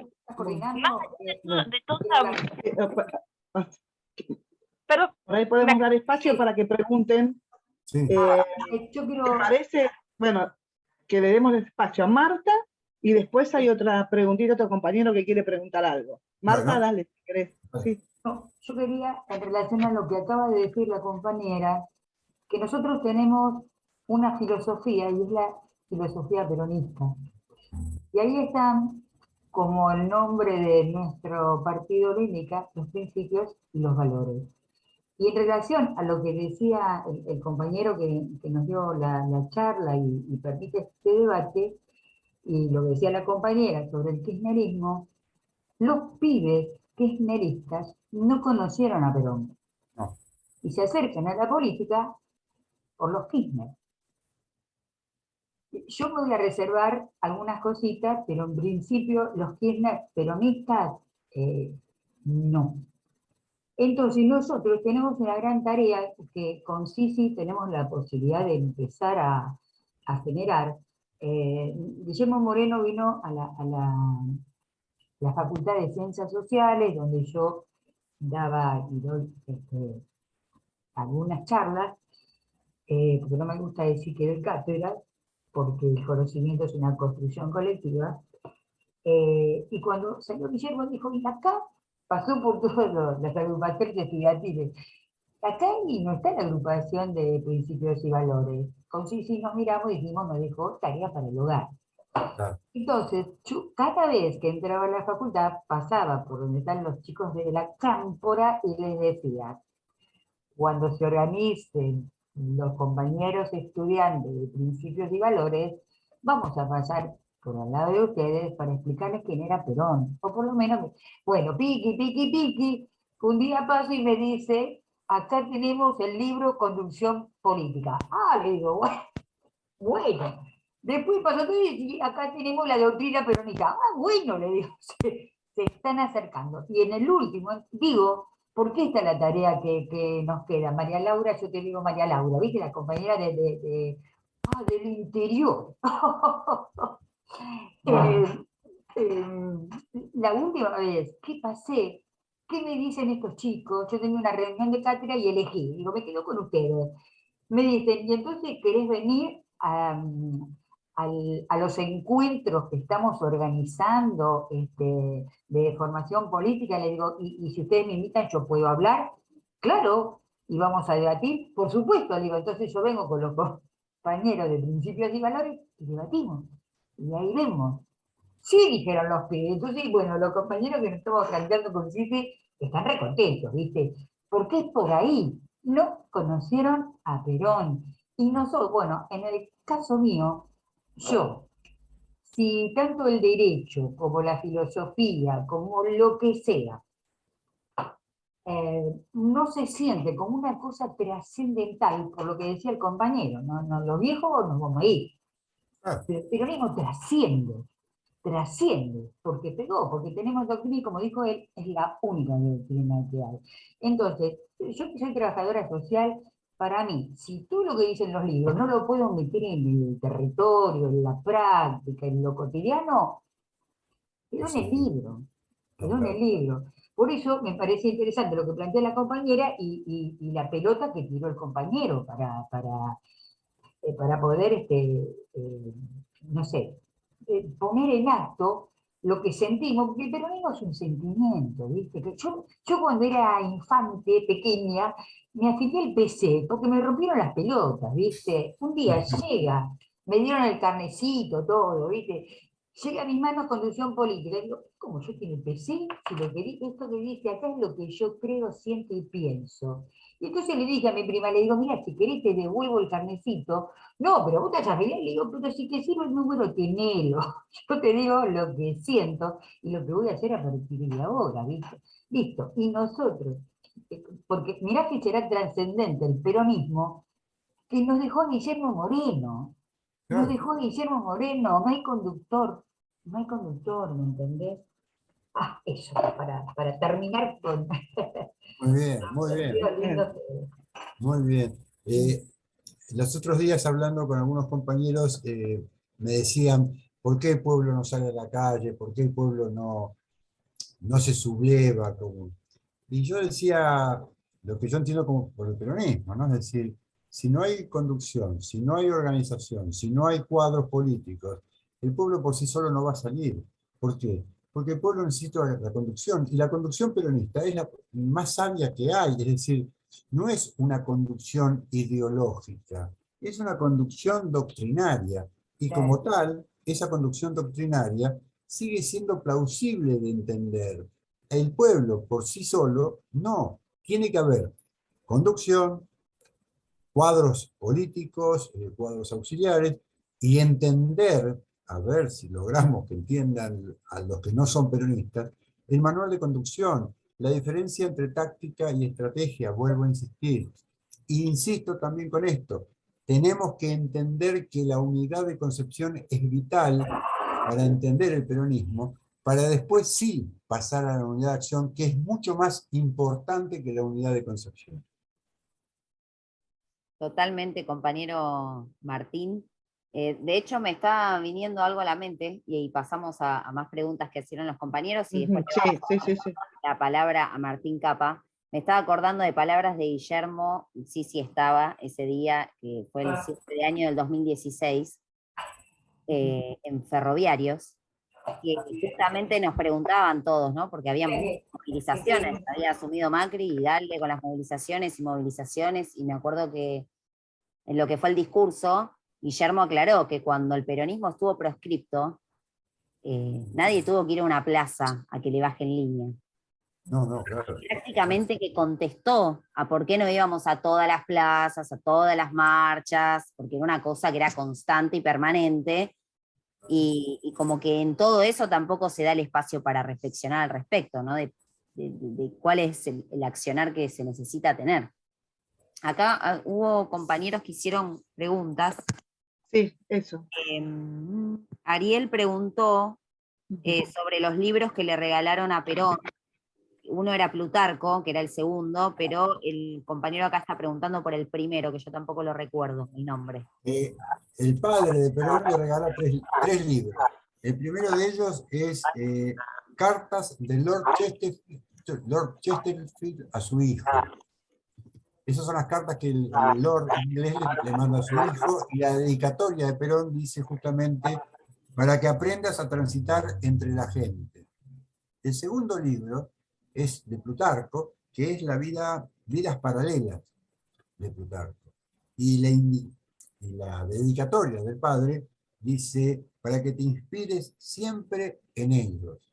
más de toda... Pero por ahí podemos dar espacio para que pregunten. Sí. Yo quiero... ¿Te parece? Bueno, que le demos espacio a Marta y después hay otra preguntita, otro compañero que quiere preguntar algo. Marta, bueno, dale, si querés. Sí. No, yo quería, en relación a lo que acaba de decir la compañera, que nosotros tenemos una filosofía, y es la filosofía peronista. Y ahí están, como el nombre de nuestro partido lo indica, los principios y los valores. Y en relación a lo que decía el compañero que nos dio la charla y permite este debate, y lo que decía la compañera sobre el kirchnerismo, los pibes kirchneristas no conocieron a Perón. No. Y se acercan a la política por los Kirchner. Yo me voy a reservar algunas cositas, pero en principio los Kirchner peronistas, no. Entonces nosotros tenemos una gran tarea que con Sisi tenemos la posibilidad de empezar a generar. Guillermo Moreno vino a la Facultad de Ciencias Sociales, donde yo daba y doy algunas charlas, porque no me gusta decir que doy cátedra, porque el conocimiento es una construcción colectiva. Y cuando salió Guillermo dijo, y acá pasó por todas las agrupaciones estudiantiles. Acá y no está la agrupación de principios y valores. Con sí nos miramos y dijimos, nos dejó tarea para el hogar. Entonces, yo, cada vez que entraba a la facultad, pasaba por donde están los chicos de la cámpora y les decía, cuando se organicen los compañeros estudiantes de principios y valores, vamos a pasar por al lado de ustedes para explicarles quién era Perón. O por lo menos, bueno, piqui, un día paso y me dice, acá tenemos el libro Conducción Política. Le digo, bueno. Después pasó todo y acá tenemos la doctrina peronista. Bueno, le digo, se están acercando. Y en el último, digo, ¿por qué está la tarea que nos queda? María Laura, yo te digo María Laura, ¿viste? La compañera del interior. La última vez que pasé, ¿qué me dicen estos chicos? Yo tenía una reunión de cátedra y elegí, digo, me quedo con ustedes. Me dicen, ¿y entonces querés venir a los encuentros que estamos organizando de formación política? Le digo, ¿y si ustedes me invitan, yo puedo hablar? Claro, y vamos a debatir, por supuesto, le digo, entonces yo vengo con los compañeros de principios y valores y debatimos. Y ahí vemos. Sí, dijeron los pibes. Entonces, bueno, los compañeros que nos estamos cantando con Cici están recontentos, ¿viste? Porque es por ahí. No conocieron a Perón. Y nosotros, bueno, en el caso mío, yo, si tanto el derecho como la filosofía, como lo que sea, no se siente como una cosa trascendental, por lo que decía el compañero, no, los viejos nos vamos a ir. Ah, Pero el peronismo trasciende, porque pegó, porque tenemos doctrina y como dijo él, es la única doctrina que hay. Entonces, yo que soy trabajadora social, para mí, si todo lo que dicen los libros no lo puedo meter en el territorio, en la práctica, en lo cotidiano, quedó en el libro, quedó en el libro. Por eso me parece interesante lo que plantea la compañera y la pelota que tiró el compañero para poder, no sé, poner en acto lo que sentimos, porque el peronismo es un sentimiento, ¿viste? Que yo cuando era infante, pequeña, me afilié al PC porque me rompieron las pelotas, ¿viste? Un día llega, me dieron el carnecito, todo, ¿viste? Llega a mis manos conducción política, y digo, ¿cómo yo tengo el PC? Si lo que esto que dice acá es lo que yo creo, siento y pienso. Y entonces le dije a mi prima, le digo, mira, si querés te devuelvo el carnecito. No, pero vos te vas a pelear, le digo, pero si te sirve el número, tenelo. Yo te digo lo que siento y lo que voy a hacer a partir de ahora, ¿viste? Listo. Y nosotros, porque mirá que será trascendente el peronismo, que nos dejó Guillermo Moreno. Nos claro. dejó Guillermo Moreno, no hay conductor. No hay conductor, ¿me entendés? Ah, eso, para terminar con... Muy bien, muy bien, lindo. muy bien. Los otros días hablando con algunos compañeros me decían, ¿por qué el pueblo no sale a la calle? ¿Por qué el pueblo no se subleva? Y yo decía lo que yo entiendo como por el peronismo, ¿no? Es decir, si no hay conducción, si no hay organización, si no hay cuadros políticos, el pueblo por sí solo no va a salir. ¿Por qué? Porque el pueblo necesita la conducción, y la conducción peronista es la más sabia que hay, es decir, no es una conducción ideológica, es una conducción doctrinaria, y como tal, esa conducción doctrinaria sigue siendo plausible de entender. El pueblo por sí solo no, tiene que haber conducción, cuadros políticos, cuadros auxiliares, y entender, a ver si logramos que entiendan a los que no son peronistas, el manual de conducción, la diferencia entre táctica y estrategia, vuelvo a insistir. Y insisto también con esto, tenemos que entender que la unidad de concepción es vital para entender el peronismo, para después sí pasar a la unidad de acción, que es mucho más importante que la unidad de concepción. Totalmente, compañero Martín. De hecho, me está viniendo algo a la mente y pasamos a más preguntas que hicieron los compañeros y después Sí. la palabra a Martín Capa. Me estaba acordando de palabras de Guillermo, sí estaba ese día, que fue el 7 de año del 2016, en Ferroviarios, y justamente nos preguntaban todos, ¿no? Porque había muchas movilizaciones, había asumido Macri y darle con las movilizaciones, y me acuerdo que en lo que fue el discurso, Guillermo aclaró que cuando el peronismo estuvo proscripto, nadie tuvo que ir a una plaza a que le bajen línea. No, claro. Prácticamente que contestó a por qué no íbamos a todas las plazas, a todas las marchas, porque era una cosa que era constante y permanente, y como que en todo eso tampoco se da el espacio para reflexionar al respecto, ¿no? De cuál es el accionar que se necesita tener. Acá hubo compañeros que hicieron preguntas. Sí, eso. Ariel preguntó sobre los libros que le regalaron a Perón. Uno era Plutarco, que era el segundo, pero el compañero acá está preguntando por el primero, que yo tampoco lo recuerdo, el nombre. El padre de Perón le regala tres libros. El primero de ellos es Cartas de Lord Chesterfield a su hijo. Esas son las cartas que el Lord inglés le manda a su hijo, y la dedicatoria de Perón dice justamente, para que aprendas a transitar entre la gente. El segundo libro es de Plutarco, que es Vidas Paralelas de Plutarco. Y la dedicatoria del padre dice, para que te inspires siempre en ellos,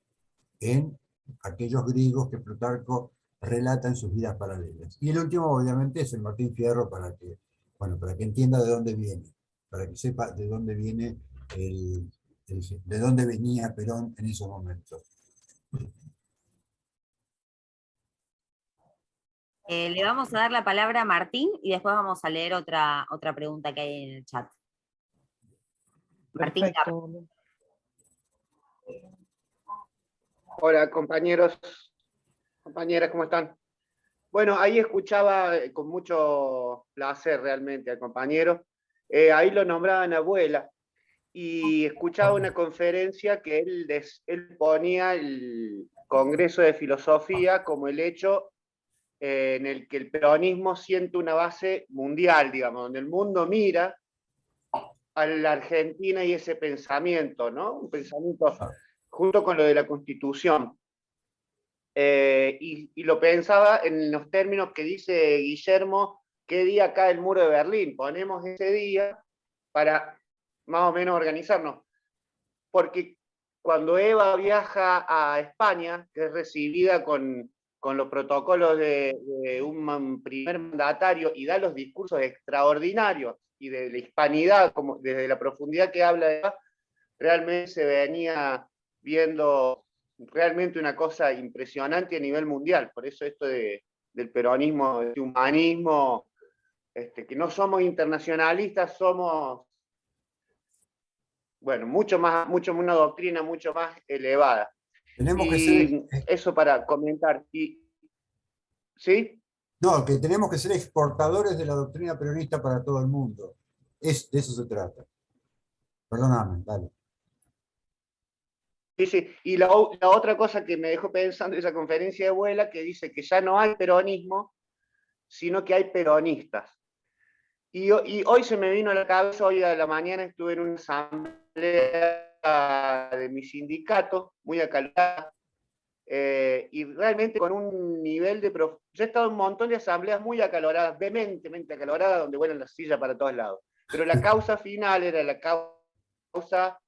en aquellos griegos que Plutarco relata en sus vidas paralelas. Y el último, obviamente, es el Martín Fierro, para que entienda de dónde viene, para que sepa de dónde viene de dónde venía Perón en esos momentos. Le vamos a dar la palabra a Martín y después vamos a leer otra pregunta que hay en el chat. Martín Capa. Perfecto. Hola compañeros, compañeras, ¿cómo están? Bueno, ahí escuchaba con mucho placer realmente al compañero. Ahí lo nombraban abuela y escuchaba una conferencia que él ponía el Congreso de Filosofía como el hecho en el que el peronismo siente una base mundial, digamos, donde el mundo mira a la Argentina y ese pensamiento, ¿no? Un pensamiento junto con lo de la Constitución. Y lo pensaba en los términos que dice Guillermo, ¿qué día cae el muro de Berlín? Ponemos ese día para más o menos organizarnos. Porque cuando Eva viaja a España, que es recibida con los protocolos de un primer mandatario y da los discursos extraordinarios y de la hispanidad, como desde la profundidad que habla Eva, realmente se venía viendo realmente una cosa impresionante a nivel mundial. Por eso esto del peronismo, del humanismo, que no somos internacionalistas, somos, bueno, una doctrina mucho más elevada. Tenemos que Y ser... eso para comentar. ¿Sí? No, que tenemos que ser exportadores de la doctrina peronista para todo el mundo. De eso se trata. Perdóname, dale. Sí, sí. Y la otra cosa que me dejó pensando esa conferencia de abuela, que dice que ya no hay peronismo, sino que hay peronistas. Y hoy se me vino a la cabeza, hoy a la mañana estuve en una asamblea de mi sindicato, muy acalorada, y realmente con un nivel de... Yo he estado en un montón de asambleas muy acaloradas, vehementemente acaloradas, donde vuelan las sillas para todos lados. Pero la causa final era la causa...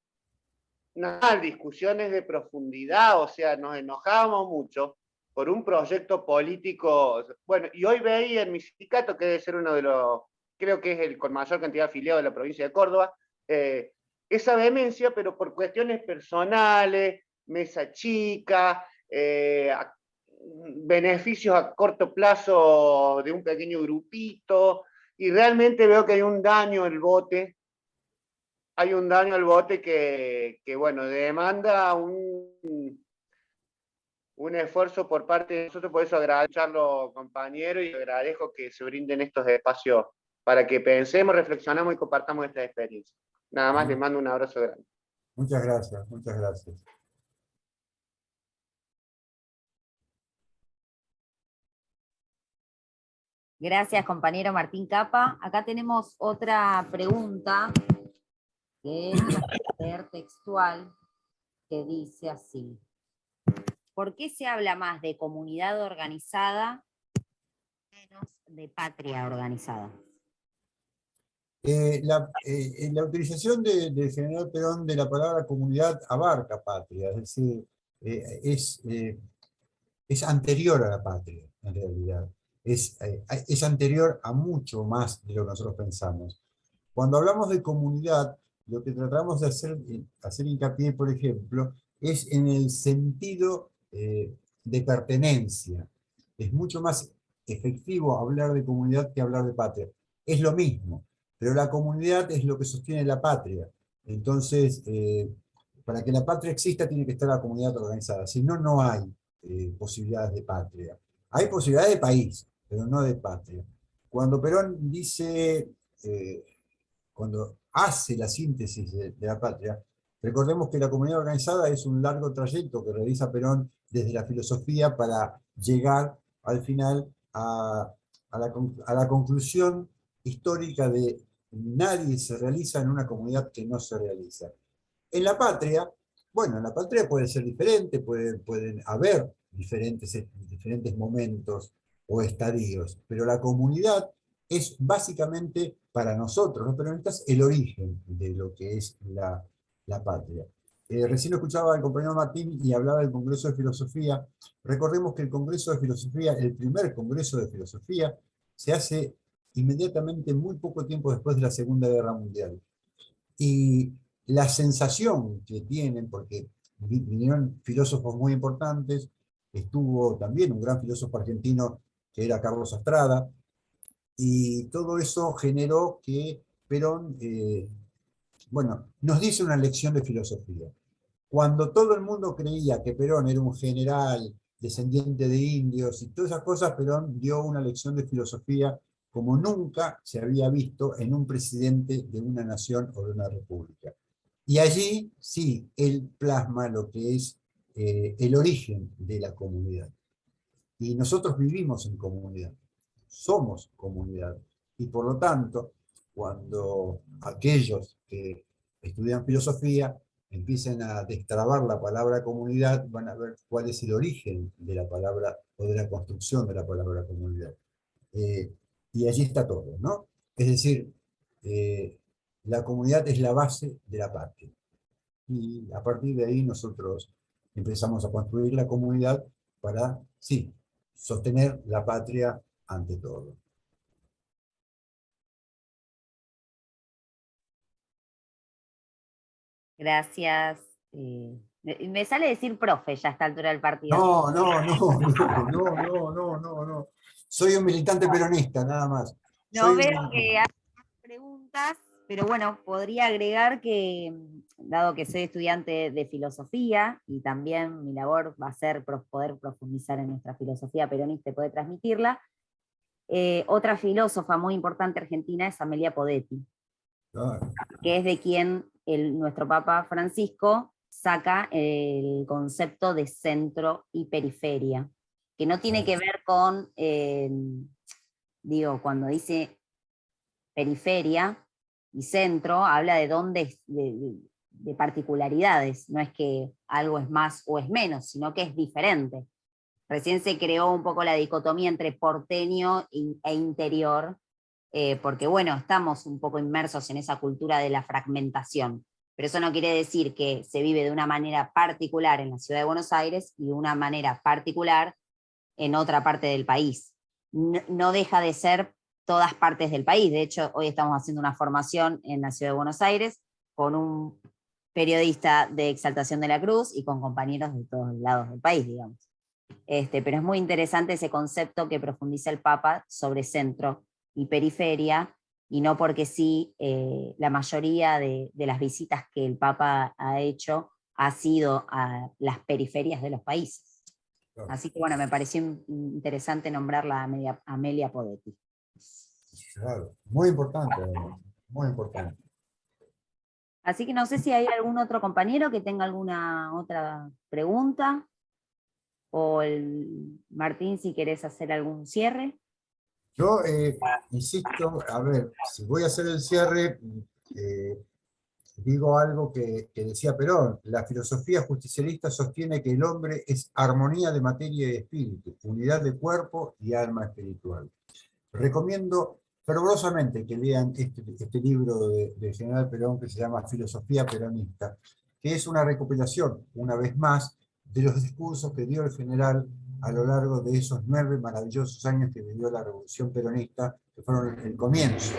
Nada, discusiones de profundidad, o sea, nos enojábamos mucho por un proyecto político. Bueno, y hoy veía en mi sindicato, que debe ser uno de los, creo que es el con mayor cantidad de afiliados de la provincia de Córdoba, esa vehemencia, pero por cuestiones personales, mesa chica, beneficios a corto plazo de un pequeño grupito, y realmente veo que hay un daño en el bote. Hay un daño al bote que bueno, demanda un esfuerzo por parte de nosotros, por eso agradecerlo, compañero, y agradezco que se brinden estos espacios para que pensemos, reflexionamos y compartamos esta experiencia. Nada más, les mando un abrazo grande. Muchas gracias, muchas gracias. Gracias, compañero Martín Capa. Acá tenemos otra pregunta que es leer textual, que dice así. ¿Por qué se habla más de comunidad organizada menos de patria organizada? La utilización del general Perón de la palabra comunidad abarca patria, es decir, es anterior a la patria, en realidad. Es anterior a mucho más de lo que nosotros pensamos. Cuando hablamos de comunidad, lo que tratamos de hacer hincapié, por ejemplo, es en el sentido de pertenencia. Es mucho más efectivo hablar de comunidad que hablar de patria. Es lo mismo, pero la comunidad es lo que sostiene la patria. Entonces, para que la patria exista tiene que estar la comunidad organizada. Si no, no hay posibilidades de patria. Hay posibilidades de país, pero no de patria. Cuando Perón dice, cuando hace la síntesis de la patria, recordemos que la comunidad organizada es un largo trayecto que realiza Perón desde la filosofía para llegar al final a la conclusión histórica de nadie se realiza en una comunidad que no se realiza. En la patria, bueno, en la patria puede ser diferente, pueden haber diferentes momentos o estadios, pero la comunidad es básicamente para nosotros, los peronistas, el origen de lo que es la patria. Recién escuchaba al compañero Martín y hablaba del Congreso de Filosofía. Recordemos que el Congreso de Filosofía, el primer Congreso de Filosofía, se hace inmediatamente muy poco tiempo después de la Segunda Guerra Mundial. Y la sensación que tienen, porque vinieron filósofos muy importantes, estuvo también un gran filósofo argentino que era Carlos Astrada, y todo eso generó que Perón, bueno, nos dice una lección de filosofía. Cuando todo el mundo creía que Perón era un general descendiente de indios y todas esas cosas, Perón dio una lección de filosofía como nunca se había visto en un presidente de una nación o de una república. Y allí sí, él plasma lo que es el origen de la comunidad. Y nosotros vivimos en comunidad, somos comunidad. Y por lo tanto, cuando aquellos que estudian filosofía empiecen a destrabar la palabra comunidad, van a ver cuál es el origen de la palabra o de la construcción de la palabra comunidad. Y allí está todo, ¿no? Es decir, la comunidad es la base de la patria. Y a partir de ahí nosotros empezamos a construir la comunidad para, sí, sostener la patria ante todo. Gracias. Me sale decir profe ya a esta altura del partido. No, no, no, no, no, no, no, no, no. Soy un militante peronista, nada más. No veo que hay más preguntas, pero bueno, podría agregar que, dado que soy estudiante de filosofía, y también mi labor va a ser poder profundizar en nuestra filosofía peronista y poder transmitirla, otra filósofa muy importante argentina es Amelia Podetti, que es de quien nuestro Papa Francisco saca el concepto de centro y periferia, que no tiene que ver con, digo, cuando dice periferia y centro, habla de dónde, de particularidades, no es que algo es más o es menos, sino que es diferente. Recién se creó un poco la dicotomía entre porteño e interior, porque bueno, estamos un poco inmersos en esa cultura de la fragmentación, pero eso no quiere decir que se vive de una manera particular en la ciudad de Buenos Aires y de una manera particular en otra parte del país. No deja de ser todas partes del país. De hecho, hoy estamos haciendo una formación en la ciudad de Buenos Aires con un periodista de Exaltación de la Cruz y con compañeros de todos lados del país, digamos. Pero es muy interesante ese concepto que profundiza el Papa sobre centro y periferia, y no porque sí, la mayoría de las visitas que el Papa ha hecho ha sido a las periferias de los países. Claro. Así que bueno, me pareció interesante nombrarla a Amelia Podetti. Claro, muy importante, muy importante. Así que no sé si hay algún otro compañero que tenga alguna otra pregunta, o Martín, si querés hacer algún cierre. Yo insisto, a ver, si voy a hacer el cierre, digo algo que decía Perón: la filosofía justicialista sostiene que el hombre es armonía de materia y espíritu, unidad de cuerpo y alma espiritual. Recomiendo fervorosamente que lean este libro de General Perón, que se llama Filosofía Peronista, que es una recopilación, una vez más, de los discursos que dio el general a lo largo de esos 9 maravillosos años que vivió la Revolución Peronista, que fueron el comienzo.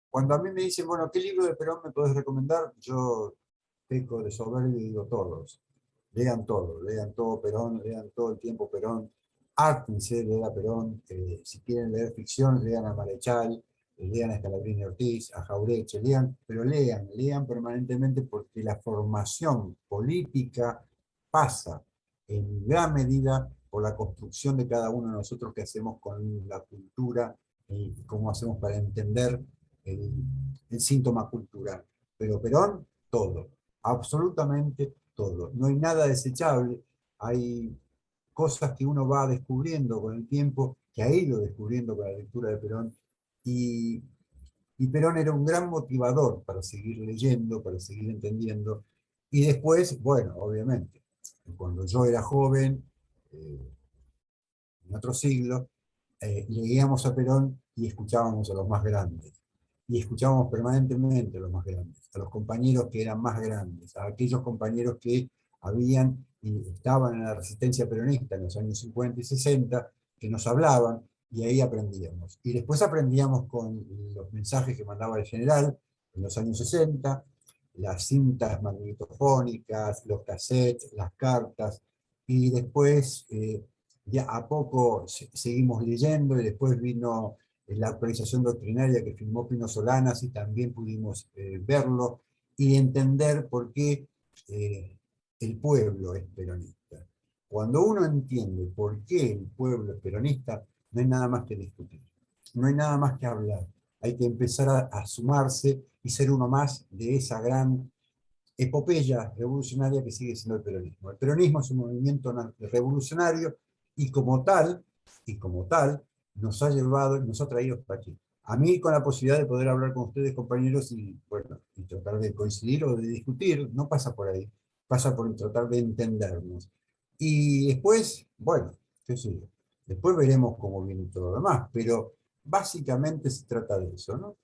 Cuando a mí me dicen, bueno, ¿qué libro de Perón me podés recomendar? Yo peco de soberbio y digo todos. Lean todo Perón, lean todo el tiempo Perón, hártense, lean a Perón, si quieren leer ficción, lean a Marechal, lean a Scalabrini Ortiz, a Jauretche, pero lean permanentemente, porque la formación política pasa en gran medida por la construcción de cada uno de nosotros, que hacemos con la cultura y cómo hacemos para entender el síntoma cultural. Pero Perón, todo, absolutamente todo. No hay nada desechable, hay cosas que uno va descubriendo con el tiempo, que ha ido descubriendo con la lectura de Perón, y Perón era un gran motivador para seguir leyendo, para seguir entendiendo. Y después, bueno, obviamente, cuando yo era joven, en otro siglo, leíamos a Perón y escuchábamos a los más grandes. y escuchábamos permanentemente a los más grandes, a los compañeros que eran más grandes, a aquellos compañeros que habían y estaban en la resistencia peronista en los años 50 y 60, que nos hablaban, y ahí aprendíamos. Y después aprendíamos con los mensajes que mandaba el general en los años 60, las cintas magnetofónicas, los cassettes, las cartas, y después ya a poco seguimos leyendo, y después vino la actualización doctrinaria que firmó Pino Solanas, y también pudimos verlo y entender por qué el pueblo es peronista. Cuando uno entiende por qué el pueblo es peronista, no hay nada más que discutir, no hay nada más que hablar. Hay que empezar a sumarse y ser uno más de esa gran epopeya revolucionaria que sigue siendo el peronismo. El peronismo es un movimiento revolucionario y como tal, nos ha llevado, nos ha traído hasta aquí. A mí, con la posibilidad de poder hablar con ustedes, compañeros, y, bueno, y tratar de coincidir o de discutir, no pasa por ahí, pasa por tratar de entendernos. Y después, bueno, qué sé yo, después veremos cómo viene todo lo demás, pero básicamente se trata de eso, ¿no?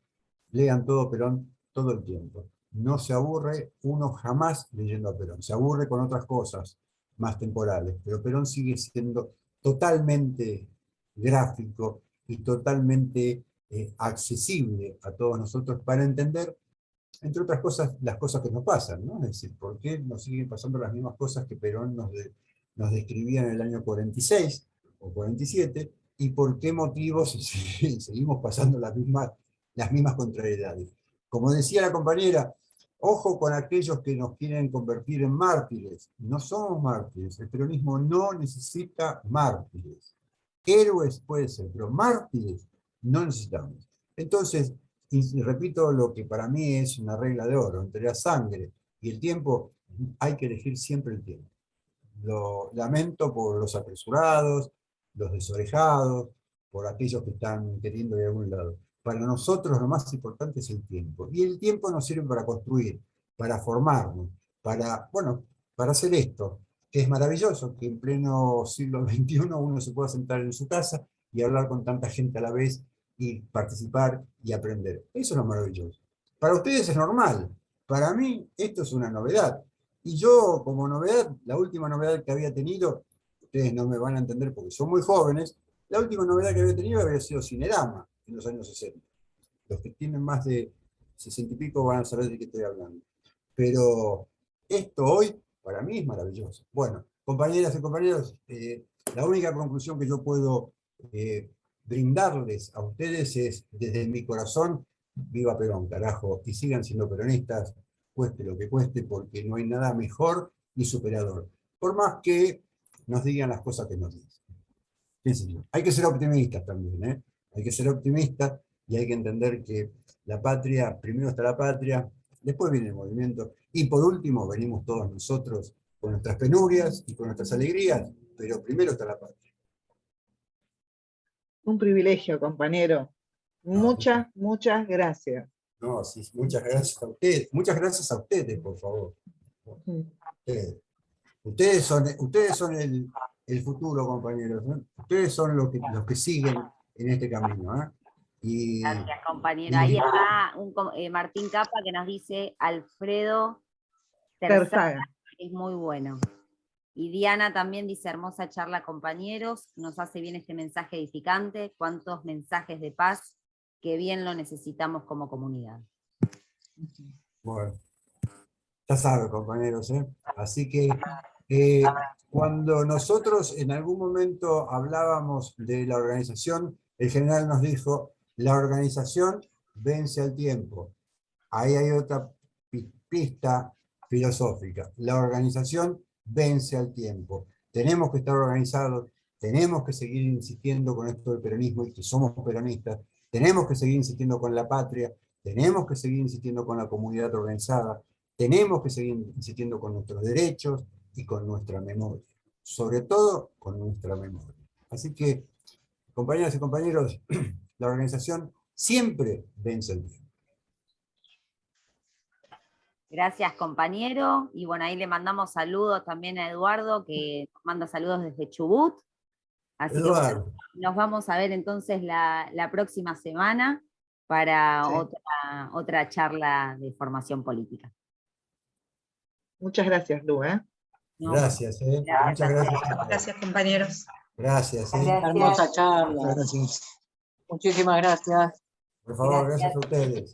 Lean todo Perón todo el tiempo. No se aburre uno jamás leyendo a Perón, se aburre con otras cosas más temporales, pero Perón sigue siendo totalmente gráfico y totalmente accesible a todos nosotros para entender, entre otras cosas, las cosas que nos pasan, ¿no? Es decir, ¿por qué nos siguen pasando las mismas cosas que Perón nos describía en el año 46 o 47, y por qué motivos seguimos pasando las mismas contrariedades? Como decía la compañera, ojo con aquellos que nos quieren convertir en mártires. No somos mártires, el peronismo no necesita mártires. Héroes puede ser, pero mártires no necesitamos. Entonces, y repito lo que para mí es una regla de oro, entre la sangre y el tiempo, hay que elegir siempre el tiempo. Lo lamento por los apresurados, los desorejados, por aquellos que están queriendo ir a algún lado. Para nosotros lo más importante es el tiempo. Y el tiempo nos sirve para construir, para formarnos, bueno, para hacer esto, que es maravilloso, que en pleno siglo XXI uno se pueda sentar en su casa y hablar con tanta gente a la vez y participar y aprender. Eso es lo maravilloso. Para ustedes es normal. Para mí esto es una novedad. Y yo, como novedad, la última novedad que había tenido, ustedes no me van a entender porque son muy jóvenes, la última novedad que había tenido había sido Cinerama en los años 60. Los que tienen más de 60 y pico van a saber de qué estoy hablando. Pero esto hoy, para mí, es maravilloso. Bueno, compañeras y compañeros, la única conclusión que yo puedo brindarles a ustedes es, desde mi corazón, viva Perón, carajo, y sigan siendo peronistas, cueste lo que cueste, porque no hay nada mejor ni superador. Por más que nos digan las cosas que nos dicen. Hay que ser optimistas también, ¿eh? Hay que ser optimistas y hay que entender que la patria, primero está la patria, después viene el movimiento, y por último venimos todos nosotros con nuestras penurias y con nuestras alegrías, pero primero está la patria. Un privilegio, compañero. Muchas gracias. No, sí, muchas gracias a ustedes. Muchas gracias a ustedes, por favor. Ustedes son el futuro, compañeros, ¿no? Ustedes son los que siguen en este camino, ¿eh? Gracias, compañero. Ahí está Martín Capa que nos dice Alfredo Terzaga, que es muy bueno. Y Diana también dice, hermosa charla, compañeros, nos hace bien este mensaje edificante, cuántos mensajes de paz, que bien lo necesitamos como comunidad. Bueno, ya saben, compañeros, ¿eh? Así que cuando nosotros en algún momento hablábamos de la organización, el general nos dijo, la organización vence al tiempo. Ahí hay otra pista filosófica. La organización vence al tiempo. Tenemos que estar organizados, tenemos que seguir insistiendo con esto del peronismo y que somos peronistas, tenemos que seguir insistiendo con la patria, tenemos que seguir insistiendo con la comunidad organizada, tenemos que seguir insistiendo con nuestros derechos y con nuestra memoria, sobre todo con nuestra memoria. Así que, compañeras y compañeros, la organización siempre vence el tiempo. Gracias, compañero. Y bueno, ahí le mandamos saludos también a Eduardo, que nos manda saludos desde Chubut. Así Eduardo, que bueno, nos vamos a ver entonces la próxima semana. para Sí. otra charla de formación política. Muchas gracias, Lu, ¿eh? No, Gracias, gracias muchas a gracias. todos. Gracias, compañeros. Gracias, Gracias. Hermosa charla. Muchas gracias. Muchísimas gracias. Por favor, Gracias. gracias a ustedes.